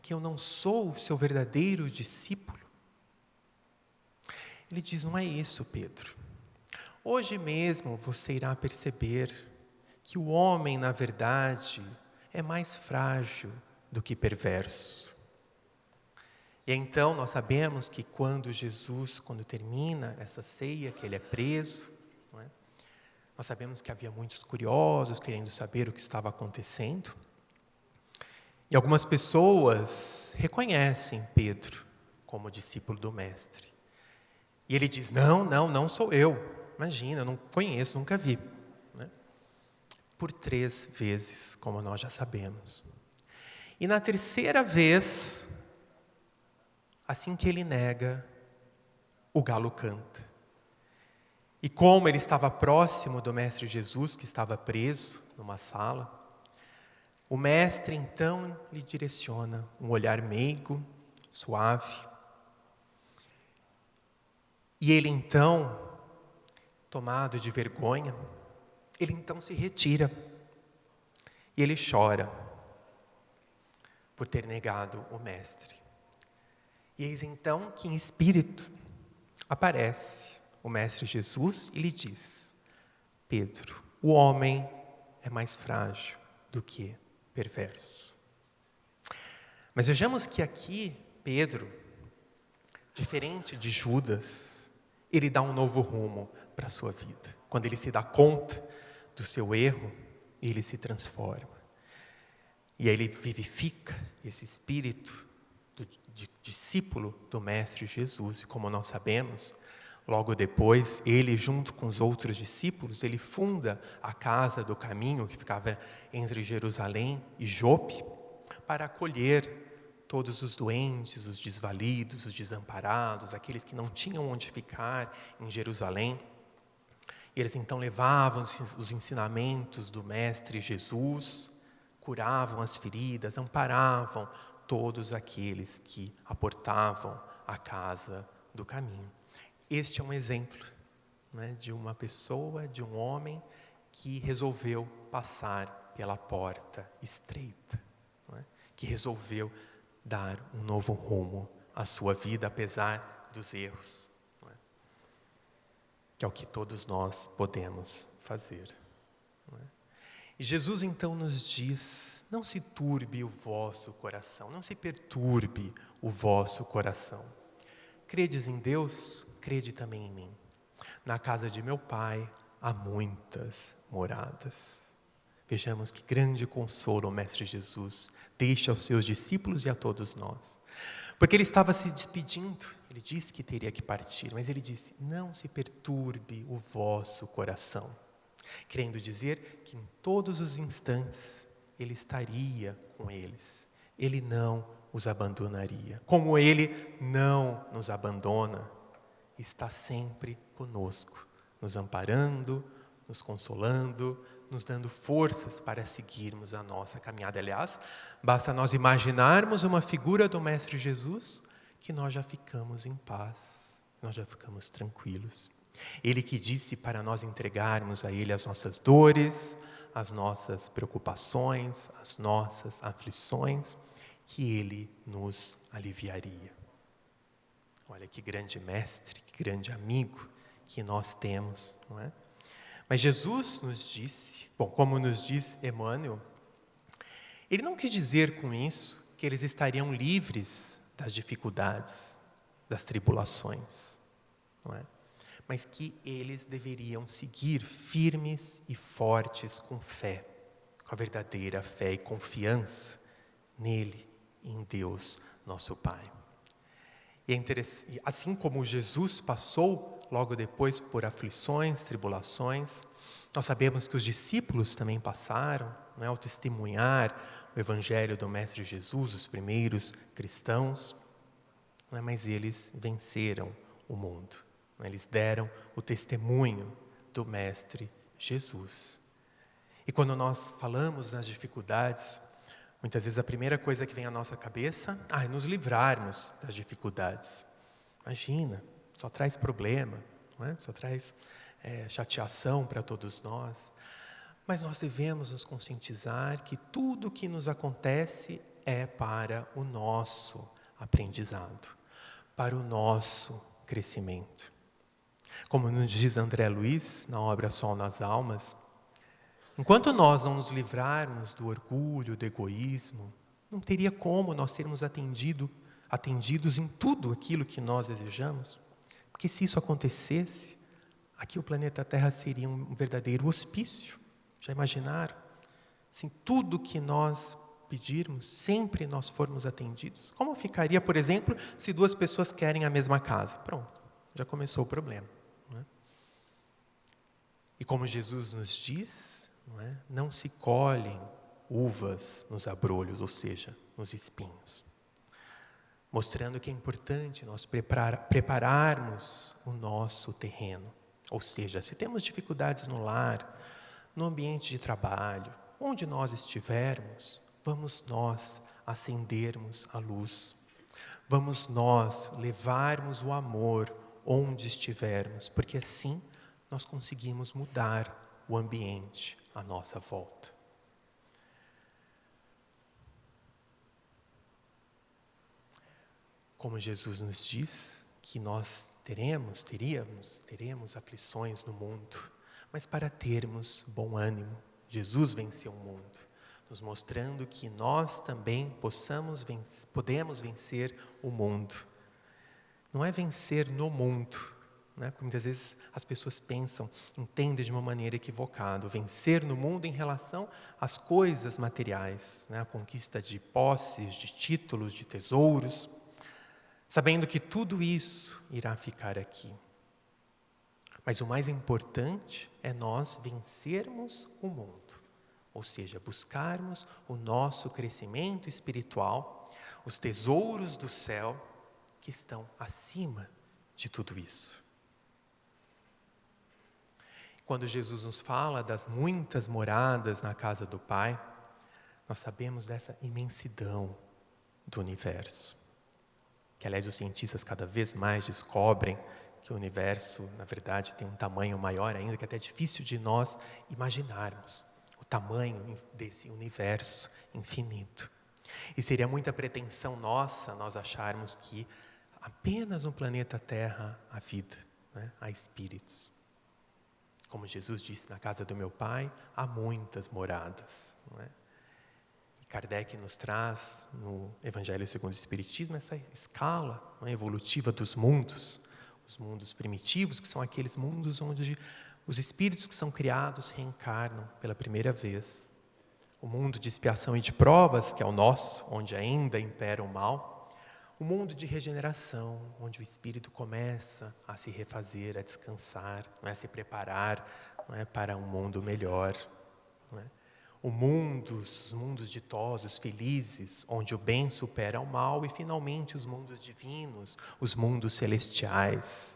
Que eu não sou o seu verdadeiro discípulo? Ele diz, não é isso, Pedro. Hoje mesmo você irá perceber que o homem, na verdade, é mais frágil do que perverso. E então nós sabemos que quando termina essa ceia, que ele é preso, não é? Nós sabemos que havia muitos curiosos querendo saber o que estava acontecendo. E algumas pessoas reconhecem Pedro como discípulo do Mestre. E ele diz, não sou eu. Imagina, eu não conheço, nunca vi. Né? Por 3 vezes, como nós já sabemos. E na terceira vez, assim que ele nega, o galo canta. E como ele estava próximo do Mestre Jesus, que estava preso numa sala, o Mestre então lhe direciona um olhar meigo, suave. E ele então, tomado de vergonha, ele então se retira. E ele chora por ter negado o Mestre. E eis então que em espírito aparece o Mestre Jesus e lhe diz, Pedro, o homem é mais frágil do que perverso. Mas vejamos que aqui Pedro, diferente de Judas, ele dá um novo rumo para a sua vida. Quando ele se dá conta do seu erro, ele se transforma. E aí ele vivifica esse espírito de discípulo do Mestre Jesus. E como nós sabemos, logo depois, ele junto com os outros discípulos, ele funda a Casa do Caminho, que ficava entre Jerusalém e Jope, para acolher todos os doentes, os desvalidos, os desamparados, aqueles que não tinham onde ficar em Jerusalém. E eles então levavam os ensinamentos do Mestre Jesus, curavam as feridas, amparavam todos aqueles que aportavam a Casa do Caminho. Este é um exemplo, né, de uma pessoa, de um homem que resolveu passar pela porta estreita, né, que resolveu dar um novo rumo à sua vida, apesar dos erros, né, que é o que todos nós podemos fazer. Né. E Jesus então nos diz, não se turbe o vosso coração, não se perturbe o vosso coração. Credes em Deus, crede também em mim. Na casa de meu Pai há muitas moradas. Vejamos que grande consolo o Mestre Jesus deixa aos seus discípulos e a todos nós. Porque ele estava se despedindo, ele disse que teria que partir, mas ele disse, não se perturbe o vosso coração. Querendo dizer que em todos os instantes ele estaria com eles. Ele não os abandonaria. Como ele não nos abandona, está sempre conosco, nos amparando, nos consolando, nos dando forças para seguirmos a nossa caminhada. Aliás, basta nós imaginarmos uma figura do Mestre Jesus que nós já ficamos em paz, nós já ficamos tranquilos. Ele que disse para nós entregarmos a Ele as nossas dores, as nossas preocupações, as nossas aflições, que Ele nos aliviaria. Olha que grande mestre, que grande amigo que nós temos, não é? Mas Jesus nos disse, bom, como nos diz Emmanuel, Ele não quis dizer com isso que eles estariam livres das dificuldades, das tribulações, não é? Mas que eles deveriam seguir firmes e fortes com fé, com a verdadeira fé e confiança nele e em Deus, nosso Pai. E é interessante, assim como Jesus passou logo depois por aflições, tribulações, nós sabemos que os discípulos também passaram, né, ao testemunhar o Evangelho do Mestre Jesus, os primeiros cristãos, né, mas eles venceram o mundo. Eles deram o testemunho do Mestre Jesus. E quando nós falamos nas dificuldades, muitas vezes a primeira coisa que vem à nossa cabeça é nos livrarmos das dificuldades. Imagina, só traz problema, não é? Só traz chateação para todos nós. Mas nós devemos nos conscientizar que tudo o que nos acontece é para o nosso aprendizado, para o nosso crescimento. Como nos diz André Luiz, na obra Sol nas Almas, enquanto nós não nos livrarmos do orgulho, do egoísmo, não teria como nós sermos atendidos em tudo aquilo que nós desejamos. Porque se isso acontecesse, aqui o planeta Terra seria um verdadeiro hospício. Já imaginaram? Assim, tudo que nós pedirmos, sempre nós formos atendidos? Como ficaria, por exemplo, se 2 pessoas querem a mesma casa? Pronto, já começou o problema. Não é? E como Jesus nos diz, não se colhem uvas nos abrolhos, ou seja, nos espinhos. Mostrando que é importante nós prepararmos o nosso terreno. Ou seja, se temos dificuldades no lar, no ambiente de trabalho, onde nós estivermos, vamos nós acendermos a luz. Vamos nós levarmos o amor onde estivermos, porque assim nós conseguimos mudar o ambiente à nossa volta. Como Jesus nos diz que nós teremos aflições no mundo, mas para termos bom ânimo, Jesus venceu o mundo, nos mostrando que nós também podemos vencer o mundo. Não é vencer no mundo, porque muitas vezes as pessoas entendem de uma maneira equivocada. Vencer no mundo em relação às coisas materiais, a conquista de posses, de títulos, de tesouros, sabendo que tudo isso irá ficar aqui. Mas o mais importante é nós vencermos o mundo, ou seja, buscarmos o nosso crescimento espiritual, os tesouros do céu que estão acima de tudo isso. Quando Jesus nos fala das muitas moradas na casa do Pai, nós sabemos dessa imensidão do universo. Que, aliás, os cientistas cada vez mais descobrem que o universo, na verdade, tem um tamanho maior ainda, que é até difícil de nós imaginarmos o tamanho desse universo infinito. E seria muita pretensão nossa nós acharmos que apenas no planeta Terra há vida, há espíritos. Como Jesus disse, na casa do meu Pai há muitas moradas. E Kardec nos traz no Evangelho segundo o Espiritismo essa escala evolutiva dos mundos. Os mundos primitivos, que são aqueles mundos onde os espíritos que são criados reencarnam pela primeira vez. O mundo de expiação e de provas, que é o nosso, onde ainda impera o mal. O mundo de regeneração, onde o espírito começa a se refazer, a descansar, a se preparar para um mundo melhor. Os mundos ditosos, felizes, onde o bem supera o mal, e finalmente os mundos divinos, os mundos celestiais,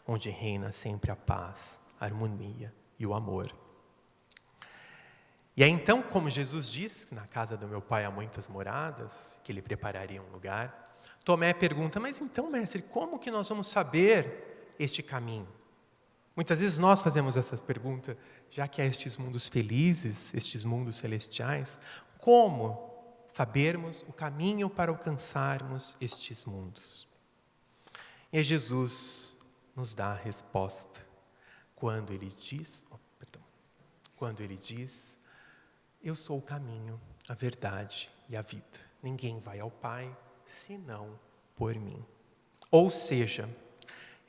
onde reina sempre a paz, a harmonia e o amor. E aí então, como Jesus diz, que na casa do meu Pai há muitas moradas, que Ele prepararia um lugar, Tomé pergunta, mas então, mestre, como que nós vamos saber este caminho? Muitas vezes nós fazemos essa pergunta, já que há estes mundos felizes, estes mundos celestiais, como sabermos o caminho para alcançarmos estes mundos? E Jesus nos dá a resposta, quando Ele diz, eu sou o caminho, a verdade e a vida. Ninguém vai ao Pai senão por mim. Ou seja,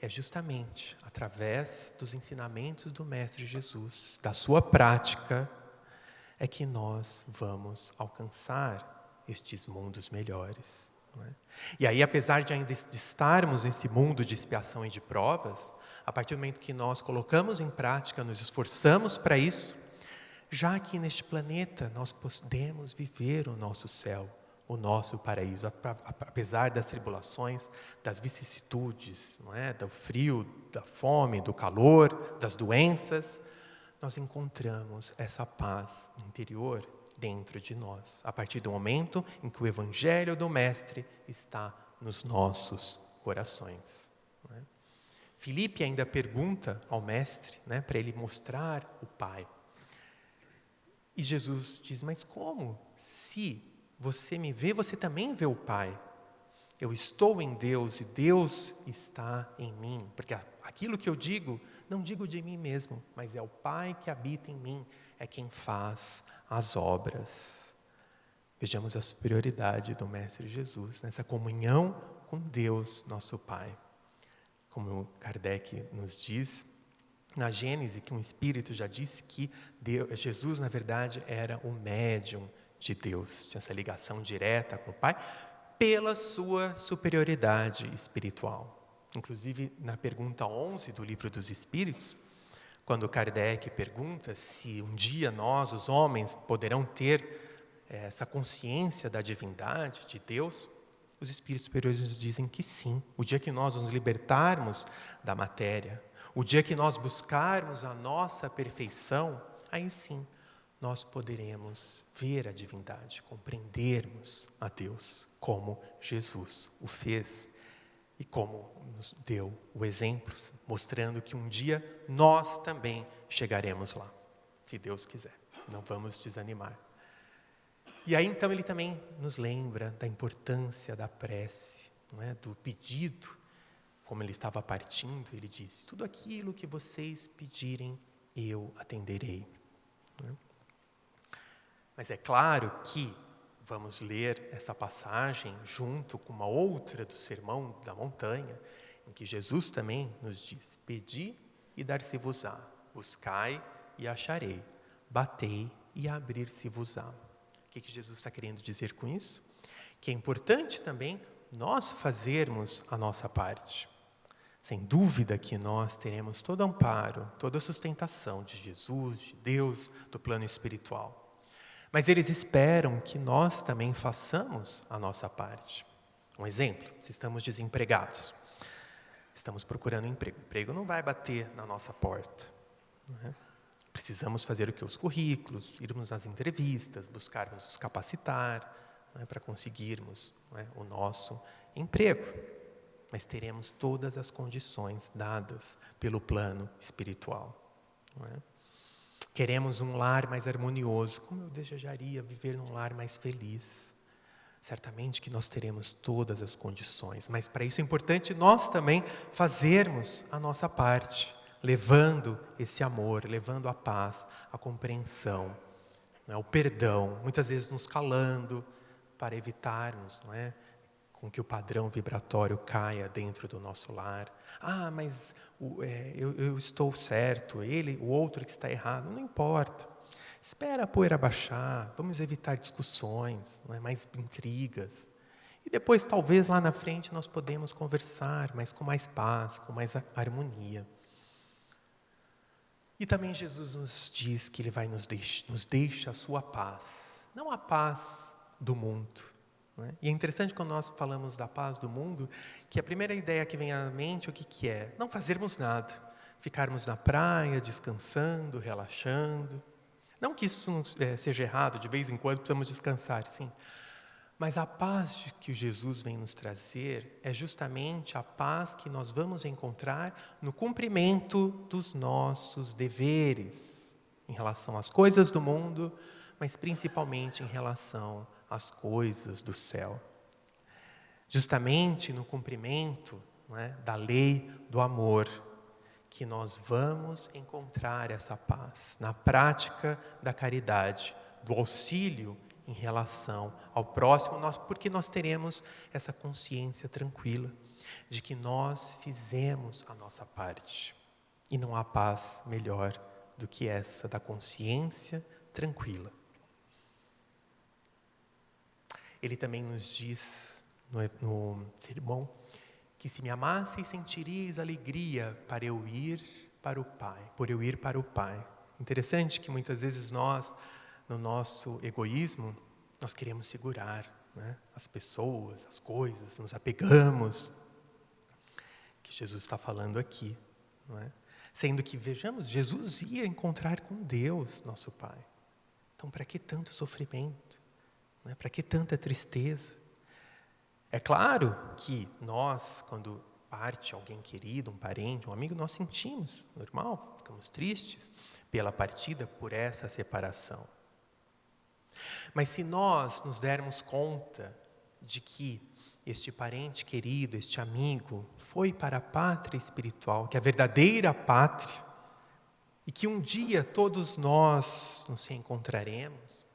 é justamente através dos ensinamentos do Mestre Jesus, da sua prática, é que nós vamos alcançar estes mundos melhores. E aí, apesar de ainda estarmos nesse mundo de expiação e de provas, a partir do momento que nós colocamos em prática, nos esforçamos para isso, já aqui neste planeta nós podemos viver o nosso céu, o nosso paraíso, apesar das tribulações, das vicissitudes, do frio, da fome, do calor, das doenças, nós encontramos essa paz interior dentro de nós, a partir do momento em que o Evangelho do Mestre está nos nossos corações. Filipe ainda pergunta ao Mestre, para ele mostrar o Pai. E Jesus diz, mas como? Se você me vê, você também vê o Pai. Eu estou em Deus e Deus está em mim. Porque aquilo que eu digo, não digo de mim mesmo, mas é o Pai que habita em mim, é quem faz as obras. Vejamos a superioridade do Mestre Jesus, nessa comunhão com Deus, nosso Pai. Como Kardec nos diz, na Gênese, que um espírito já disse que Jesus, na verdade, era o médium de Deus, tinha essa ligação direta com o Pai, pela sua superioridade espiritual. Inclusive, na pergunta 11 do Livro dos Espíritos, quando Kardec pergunta se um dia nós, os homens, poderão ter essa consciência da divindade de Deus, os Espíritos superiores nos dizem que sim. O dia que nós nos libertarmos da matéria, o dia que nós buscarmos a nossa perfeição, aí sim nós poderemos ver a divindade, compreendermos a Deus, como Jesus o fez e como nos deu o exemplo, mostrando que um dia nós também chegaremos lá, se Deus quiser. Não vamos desanimar. E aí então ele também nos lembra da importância da prece, não é? Do pedido. Como ele estava partindo, ele disse: tudo aquilo que vocês pedirem, eu atenderei. Mas é claro que vamos ler essa passagem junto com uma outra do Sermão da Montanha, em que Jesus também nos diz: pedi e dar-se-vos-á, buscai e acharei, batei e abrir-se-vos-á. O que Jesus está querendo dizer com isso? Que é importante também nós fazermos a nossa parte. Sem dúvida que nós teremos todo amparo, toda a sustentação de Jesus, de Deus, do plano espiritual. Mas eles esperam que nós também façamos a nossa parte. Um exemplo, se estamos desempregados, estamos procurando emprego. O emprego não vai bater na nossa porta, não é? Precisamos fazer o que? Os currículos, irmos nas entrevistas, buscarmos nos capacitar, não é? Para conseguirmos, não é? O nosso emprego. Mas teremos todas as condições dadas pelo plano espiritual, não é? Queremos um lar mais harmonioso. Como eu desejaria viver num lar mais feliz. Certamente que nós teremos todas as condições, mas para isso é importante nós também fazermos a nossa parte, levando esse amor, levando a paz, a compreensão, não é? O perdão, muitas vezes nos calando para evitarmos, não é? Com que o padrão vibratório caia dentro do nosso lar. Ah, mas eu estou certo, o outro que está errado. Não importa. Espera a poeira baixar, vamos evitar discussões, não é? Mais intrigas. E depois, talvez, lá na frente, nós podemos conversar, mas com mais paz, com mais harmonia. E também Jesus nos diz que Ele vai nos deixa a sua paz, não a paz do mundo. E é interessante quando nós falamos da paz do mundo, que a primeira ideia que vem à mente, o que é? Não fazermos nada, ficarmos na praia, descansando, relaxando. Não que isso não seja errado, de vez em quando precisamos descansar, sim. Mas a paz que Jesus vem nos trazer é justamente a paz que nós vamos encontrar no cumprimento dos nossos deveres, em relação às coisas do mundo, mas principalmente em relação às coisas do céu. Justamente no cumprimento, não é, da lei do amor, que nós vamos encontrar essa paz, na prática da caridade, do auxílio em relação ao próximo, porque nós teremos essa consciência tranquila de que nós fizemos a nossa parte. E não há paz melhor do que essa da consciência tranquila. Ele também nos diz no sermão que se me amasseis sentiríeis alegria para eu ir para o Pai, por eu ir para o Pai. Interessante que muitas vezes nós, no nosso egoísmo, nós queremos segurar, né, as pessoas, as coisas, nos apegamos, que Jesus está falando aqui, não é? Sendo que, vejamos, Jesus ia encontrar com Deus, nosso Pai. Então, para que tanto sofrimento? Não é? Para que tanta tristeza? É claro que nós, quando parte alguém querido, um parente, um amigo, nós sentimos, normal, ficamos tristes pela partida, por essa separação. Mas se nós nos dermos conta de que este parente querido, este amigo, foi para a pátria espiritual, que é a verdadeira pátria, e que um dia todos nós nos reencontraremos,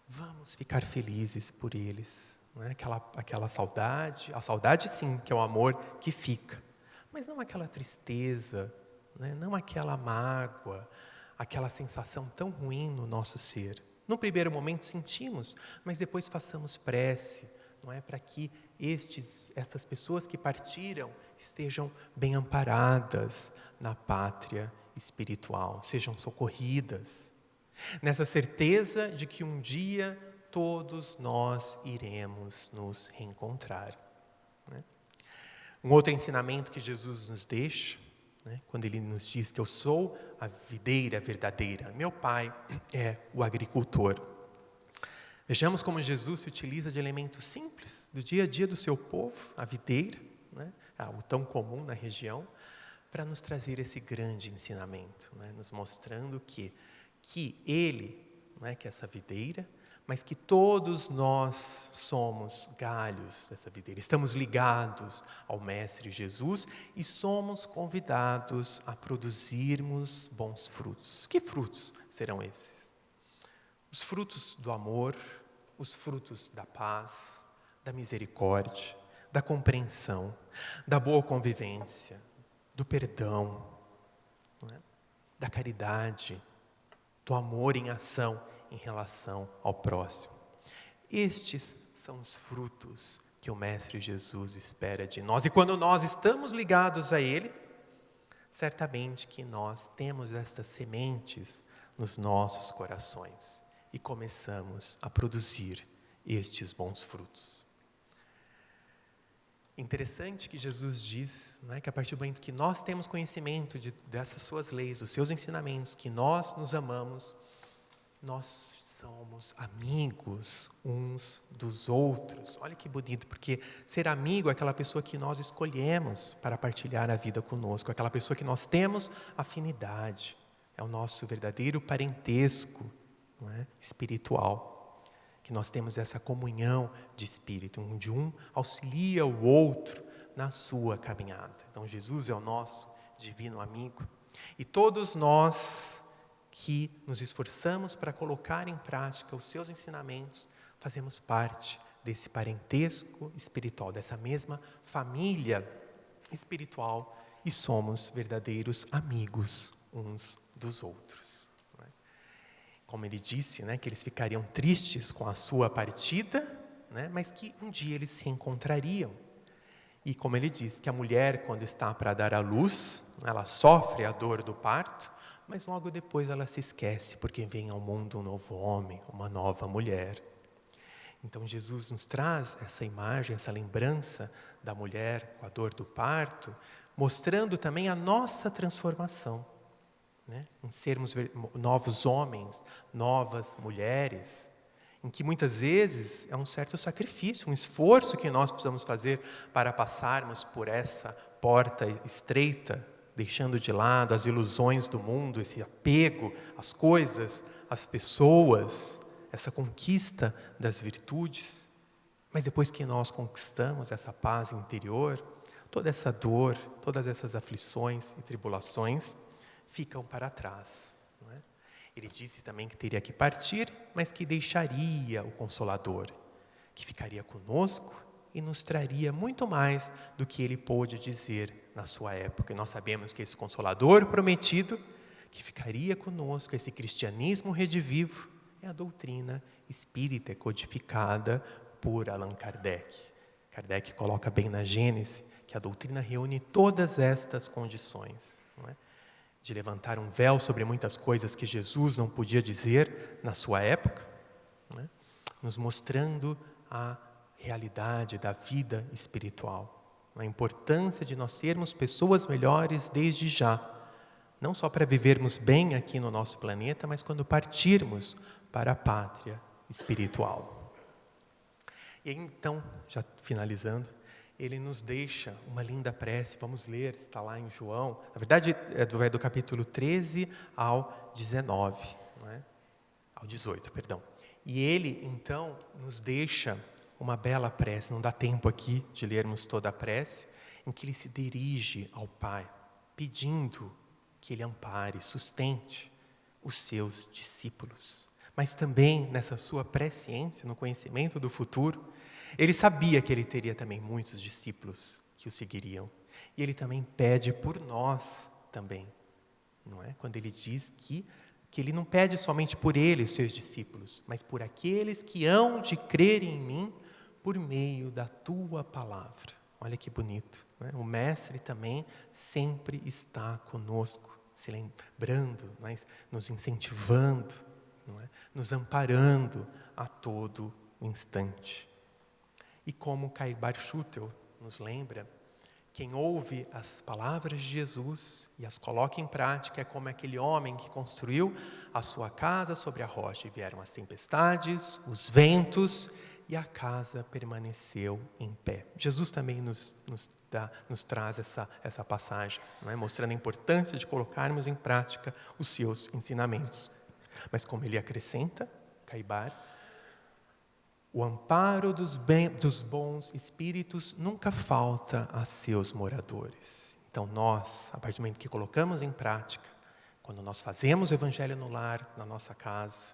vamos ficar felizes por eles. Não é? Aquela saudade, a saudade sim, que é o amor que fica, mas não aquela tristeza, né? Não aquela mágoa, aquela sensação tão ruim no nosso ser. No primeiro momento sentimos, mas depois façamos prece, não é? Para que essas pessoas que partiram estejam bem amparadas na pátria espiritual, sejam socorridas. Nessa certeza de que um dia todos nós iremos nos reencontrar. Né? Um outro ensinamento que Jesus nos deixa, né, quando Ele nos diz que eu sou a videira verdadeira, meu Pai é o agricultor. Vejamos como Jesus se utiliza de elementos simples do dia a dia do seu povo, a videira, né, algo tão comum na região, para nos trazer esse grande ensinamento, né, nos mostrando que Ele, não é, que é essa videira, mas que todos nós somos galhos dessa videira. Estamos ligados ao Mestre Jesus e somos convidados a produzirmos bons frutos. Que frutos serão esses? Os frutos do amor, os frutos da paz, da misericórdia, da compreensão, da boa convivência, do perdão, não é? Da caridade, do amor em ação em relação ao próximo. Estes são os frutos que o Mestre Jesus espera de nós. E quando nós estamos ligados a Ele, certamente que nós temos estas sementes nos nossos corações e começamos a produzir estes bons frutos. Interessante que Jesus diz, né, que a partir do momento que nós temos conhecimento dessas suas leis, dos seus ensinamentos, que nós nos amamos, nós somos amigos uns dos outros. Olha que bonito, porque ser amigo é aquela pessoa que nós escolhemos para partilhar a vida conosco, aquela pessoa que nós temos afinidade, é o nosso verdadeiro parentesco, não é? Espiritual, que nós temos essa comunhão de espírito, onde um auxilia o outro na sua caminhada. Então Jesus é o nosso divino amigo, e todos nós que nos esforçamos para colocar em prática os seus ensinamentos, fazemos parte desse parentesco espiritual, dessa mesma família espiritual, e somos verdadeiros amigos uns dos outros. Não é? Como ele disse, né, que eles ficariam tristes com a sua partida, né, mas que um dia eles se encontrariam. E como ele disse, que a mulher, quando está para dar à luz, ela sofre a dor do parto, mas logo depois ela se esquece, porque vem ao mundo um novo homem, uma nova mulher. Então Jesus nos traz essa imagem, essa lembrança da mulher com a dor do parto, mostrando também a nossa transformação, né? Em sermos novos homens, novas mulheres, em que muitas vezes é um certo sacrifício, um esforço que nós precisamos fazer para passarmos por essa porta estreita, deixando de lado as ilusões do mundo, esse apego às coisas, às pessoas, essa conquista das virtudes. Mas depois que nós conquistamos essa paz interior, toda essa dor, todas essas aflições e tribulações ficam para trás. Não é? Ele disse também que teria que partir, mas que deixaria o Consolador, que ficaria conosco e nos traria muito mais do que ele pôde dizer na sua época. E nós sabemos que esse Consolador prometido, que ficaria conosco, esse cristianismo redivivo, é a doutrina espírita codificada por Allan Kardec. Kardec coloca bem na Gênese que a doutrina reúne todas estas condições, não é? De levantar um véu sobre muitas coisas que Jesus não podia dizer na sua época, não é? Nos mostrando a realidade da vida espiritual, a importância de nós sermos pessoas melhores desde já, não só para vivermos bem aqui no nosso planeta, mas quando partirmos para a pátria espiritual. E aí, então, já finalizando, ele nos deixa uma linda prece, vamos ler, está lá em João, na verdade é do capítulo 13 ao 19, não é? Ao 18, perdão. E ele, então, nos deixa uma bela prece, não dá tempo aqui de lermos toda a prece, em que ele se dirige ao Pai, pedindo que ele ampare, sustente os seus discípulos. Mas também nessa sua presciência, no conhecimento do futuro, ele sabia que ele teria também muitos discípulos que o seguiriam. E ele também pede por nós também, não é? Quando ele diz que que Ele não pede somente por Ele, os seus discípulos, mas por aqueles que hão de crer em mim por meio da Tua palavra. Olha que bonito, né? O Mestre também sempre está conosco, se lembrando, mas nos incentivando, não é? Nos amparando a todo instante. E como Kai Bar Schutel nos lembra, quem ouve as palavras de Jesus e as coloca em prática é como aquele homem que construiu a sua casa sobre a rocha, e vieram as tempestades, os ventos, e a casa permaneceu em pé. Jesus também nos traz essa passagem, não é? Mostrando a importância de colocarmos em prática os seus ensinamentos. Mas como ele acrescenta, Kai Bar, o amparo dos bons espíritos nunca falta a seus moradores. Então nós, a partir do momento que colocamos em prática, quando nós fazemos o evangelho no lar, na nossa casa,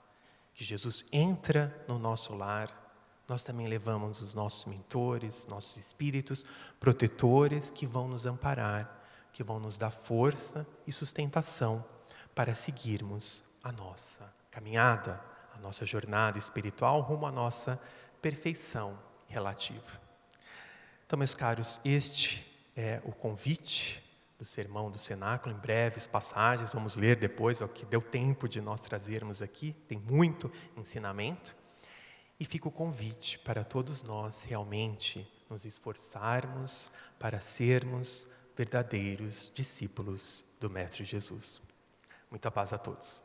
que Jesus entra no nosso lar, nós também levamos os nossos mentores, nossos espíritos protetores que vão nos amparar, que vão nos dar força e sustentação para seguirmos a nossa caminhada, a nossa jornada espiritual rumo à nossa perfeição relativa. Então, meus caros, este é o convite do sermão do cenáculo, em breves passagens, vamos ler depois, é o que deu tempo de nós trazermos aqui, tem muito ensinamento. E fica o convite para todos nós realmente nos esforçarmos para sermos verdadeiros discípulos do Mestre Jesus. Muita paz a todos.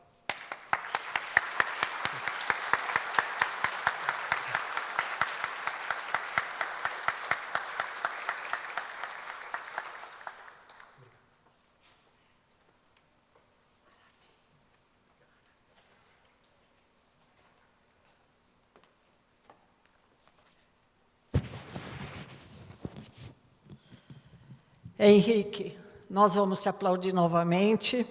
Henrique, nós vamos te aplaudir novamente.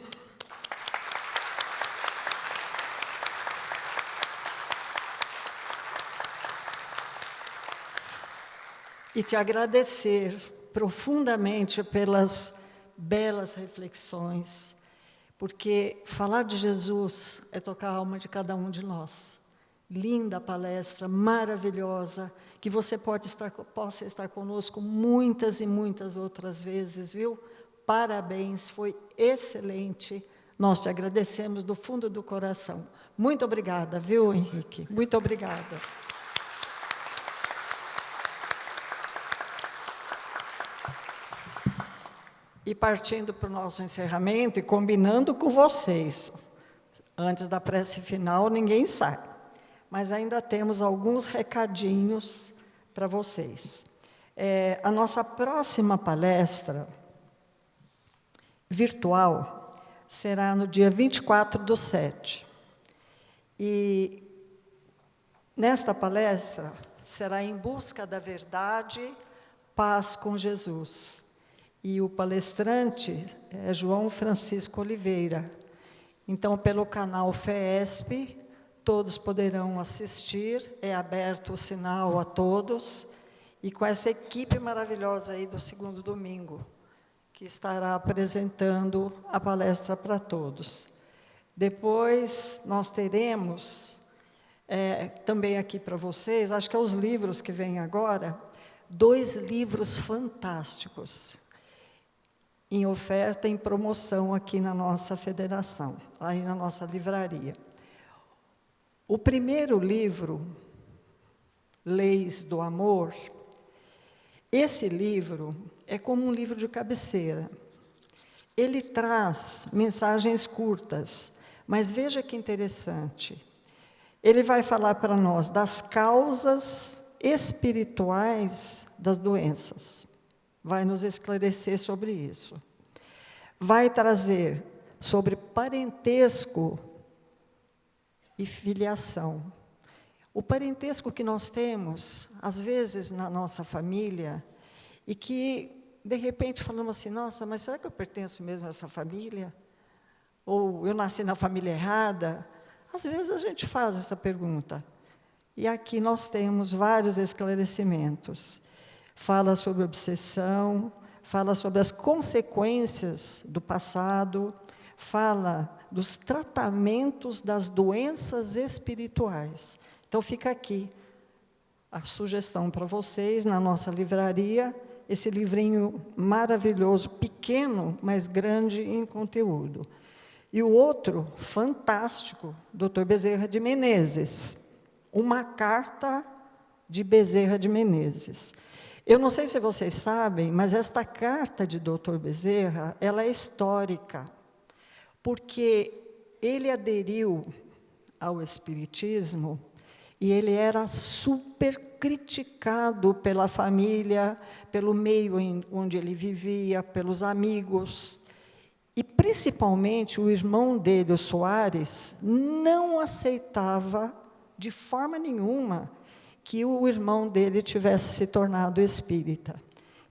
E te agradecer profundamente pelas belas reflexões, porque falar de Jesus é tocar a alma de cada um de nós. Linda palestra, maravilhosa, que você possa estar conosco muitas e muitas outras vezes, viu? Parabéns, foi excelente. Nós te agradecemos do fundo do coração. Muito obrigada, viu, Henrique? Muito obrigada. E partindo para o nosso encerramento e combinando com vocês, antes da prece final, ninguém sai. Mas ainda temos alguns recadinhos para vocês. A nossa próxima palestra virtual será no dia 24/7. E nesta palestra será Em Busca da Verdade, Paz com Jesus. E o palestrante é João Francisco Oliveira. Então, pelo canal FESP, todos poderão assistir, é aberto o sinal a todos, e com essa equipe maravilhosa aí do segundo domingo, que estará apresentando a palestra para todos. Depois, nós teremos, também aqui para vocês, acho que é os livros que vêm agora, 2 livros fantásticos, em oferta, em promoção aqui na nossa federação, aí na nossa livraria. O primeiro livro, Leis do Amor, esse livro é como um livro de cabeceira. Ele traz mensagens curtas, mas veja que interessante. Ele vai falar para nós das causas espirituais das doenças. Vai nos esclarecer sobre isso. Vai trazer sobre parentesco e filiação. O parentesco que nós temos, às vezes, na nossa família, e que, de repente, falamos assim, nossa, mas será que eu pertenço mesmo a essa família? Ou eu nasci na família errada? Às vezes a gente faz essa pergunta. E aqui nós temos vários esclarecimentos. Fala sobre obsessão, fala sobre as consequências do passado, fala dos tratamentos das doenças espirituais. Então fica aqui a sugestão para vocês, na nossa livraria, esse livrinho maravilhoso, pequeno, mas grande em conteúdo. E o outro, fantástico, Dr. Bezerra de Menezes, Uma Carta de Bezerra de Menezes. Eu não sei se vocês sabem, mas esta carta de Dr. Bezerra, ela é histórica, porque ele aderiu ao Espiritismo e ele era super criticado pela família, pelo meio onde ele vivia, pelos amigos. E, principalmente, o irmão dele, o Soares, não aceitava, de forma nenhuma, que o irmão dele tivesse se tornado espírita.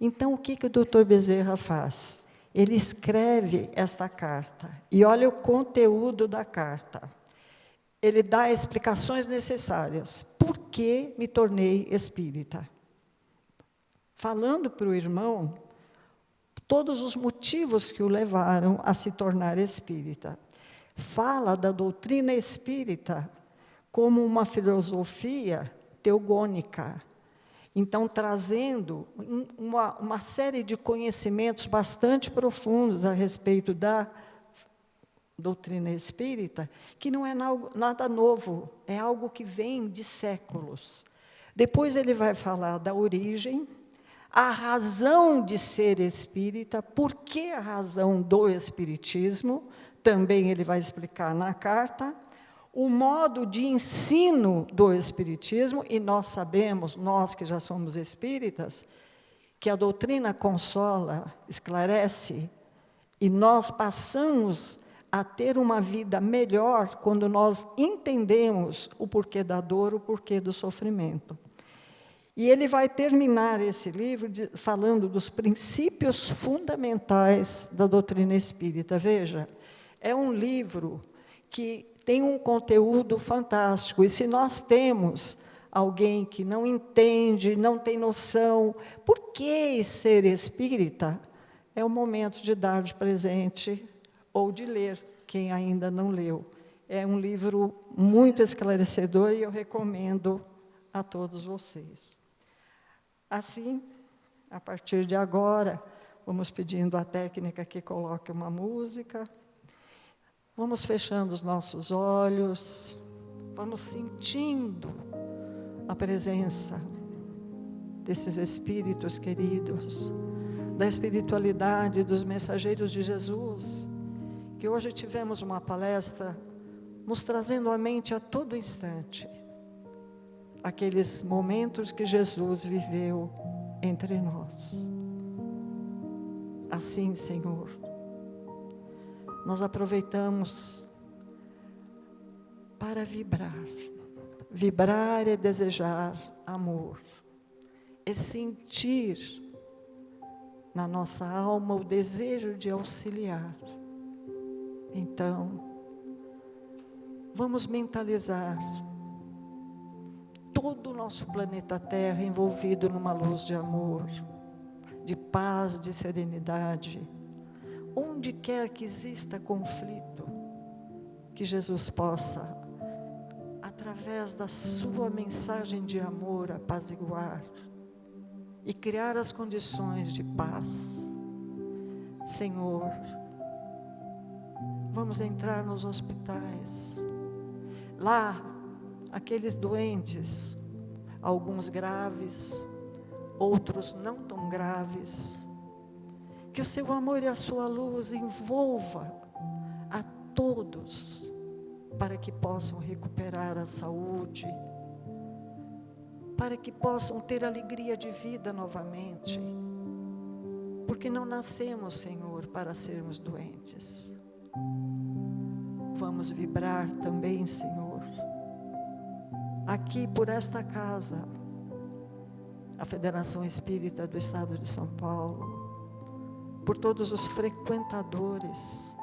Então, o que o Dr. Bezerra faz? Ele escreve esta carta, e olha o conteúdo da carta. Ele dá explicações necessárias. Por que me tornei espírita? Falando para o irmão todos os motivos que o levaram a se tornar espírita. Fala da doutrina espírita como uma filosofia teogônica. Então, trazendo uma série de conhecimentos bastante profundos a respeito da doutrina espírita, que não é nada novo, é algo que vem de séculos. Depois ele vai falar da origem, a razão de ser espírita, por que a razão do espiritismo, também ele vai explicar na carta, o modo de ensino do espiritismo, e nós sabemos, nós que já somos espíritas, que a doutrina consola, esclarece, e nós passamos a ter uma vida melhor quando nós entendemos o porquê da dor, o porquê do sofrimento. E ele vai terminar esse livro falando dos princípios fundamentais da doutrina espírita. Veja, é um livro que tem um conteúdo fantástico, e se nós temos alguém que não entende, não tem noção, por que ser espírita? É o momento de dar de presente ou de ler, quem ainda não leu. É um livro muito esclarecedor e eu recomendo a todos vocês. Assim, a partir de agora, vamos pedindo à técnica que coloque uma música. Vamos fechando os nossos olhos, vamos sentindo a presença desses espíritos queridos, da espiritualidade dos mensageiros de Jesus, que hoje tivemos uma palestra nos trazendo à mente a todo instante aqueles momentos que Jesus viveu entre nós. Assim, Senhor, nós aproveitamos para vibrar. Vibrar é desejar amor, é sentir na nossa alma o desejo de auxiliar. Então, vamos mentalizar todo o nosso planeta Terra envolvido numa luz de amor, de paz, de serenidade. Onde quer que exista conflito, que Jesus possa, através da sua mensagem de amor, apaziguar e criar as condições de paz. Senhor, vamos entrar nos hospitais. Lá, aqueles doentes, alguns graves, outros não tão graves, que o seu amor e a sua luz envolva a todos, para que possam recuperar a saúde, para que possam ter alegria de vida novamente, porque não nascemos, Senhor, para sermos doentes. Vamos vibrar também, Senhor, aqui por esta casa, a Federação Espírita do Estado de São Paulo, por todos os frequentadores,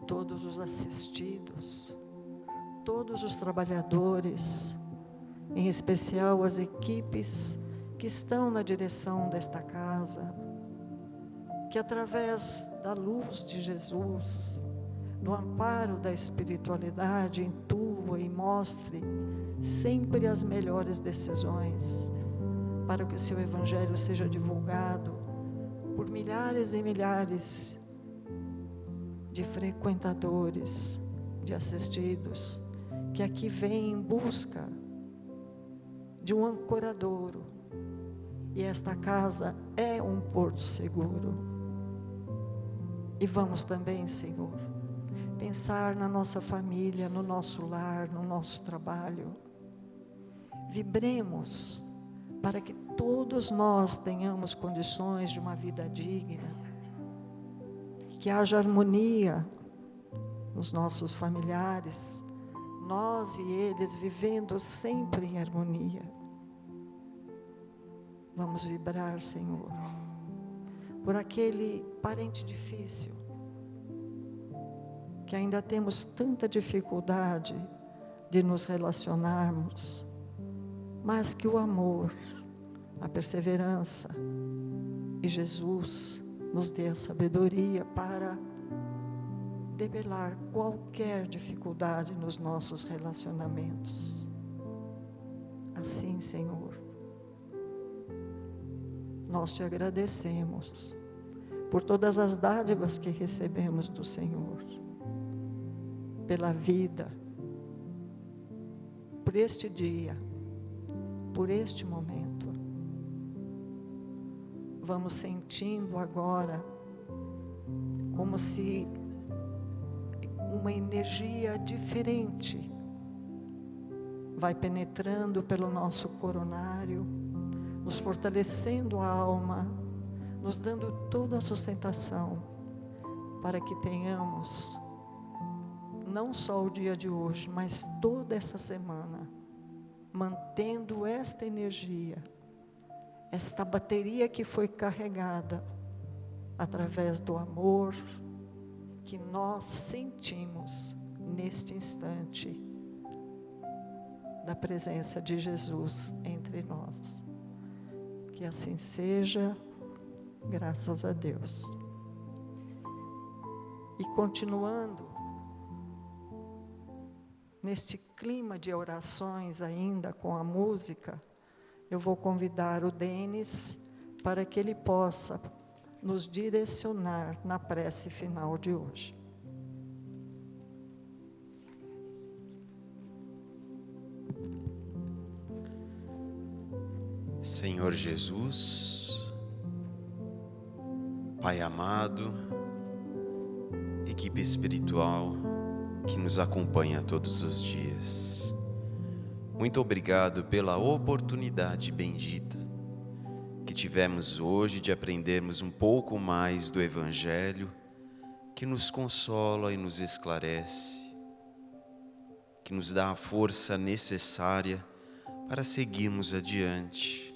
todos os assistidos, todos os trabalhadores, em especial as equipes que estão na direção desta casa, que através da luz de Jesus no amparo da espiritualidade, intua e mostre sempre as melhores decisões, para que o seu Evangelho seja divulgado por milhares e milhares de frequentadores, de assistidos, que aqui vêm em busca de um ancoradouro. E esta casa é um porto seguro. E vamos também, Senhor, pensar na nossa família, no nosso lar, no nosso trabalho. Vibremos para que todos nós tenhamos condições de uma vida digna, que haja harmonia nos nossos familiares, nós e eles vivendo sempre em harmonia. Vamos vibrar, Senhor, por aquele parente difícil, que ainda temos tanta dificuldade de nos relacionarmos, mas que o amor, a perseverança e Jesus nos dê a sabedoria para debelar qualquer dificuldade nos nossos relacionamentos. Assim, Senhor, nós te agradecemos por todas as dádivas que recebemos do Senhor, pela vida, por este dia, por este momento. Vamos sentindo agora como se uma energia diferente vai penetrando pelo nosso coronário, nos fortalecendo a alma, nos dando toda a sustentação para que tenhamos não só o dia de hoje, mas toda essa semana, mantendo esta energia, esta bateria que foi carregada através do amor que nós sentimos neste instante da presença de Jesus entre nós. Que assim seja, graças a Deus. E continuando neste clima de orações ainda com a música, eu vou convidar o Denis para que ele possa nos direcionar na prece final de hoje. Senhor Jesus, Pai amado, equipe espiritual que nos acompanha todos os dias, muito obrigado pela oportunidade bendita que tivemos hoje de aprendermos um pouco mais do Evangelho, que nos consola e nos esclarece, que nos dá a força necessária para seguirmos adiante.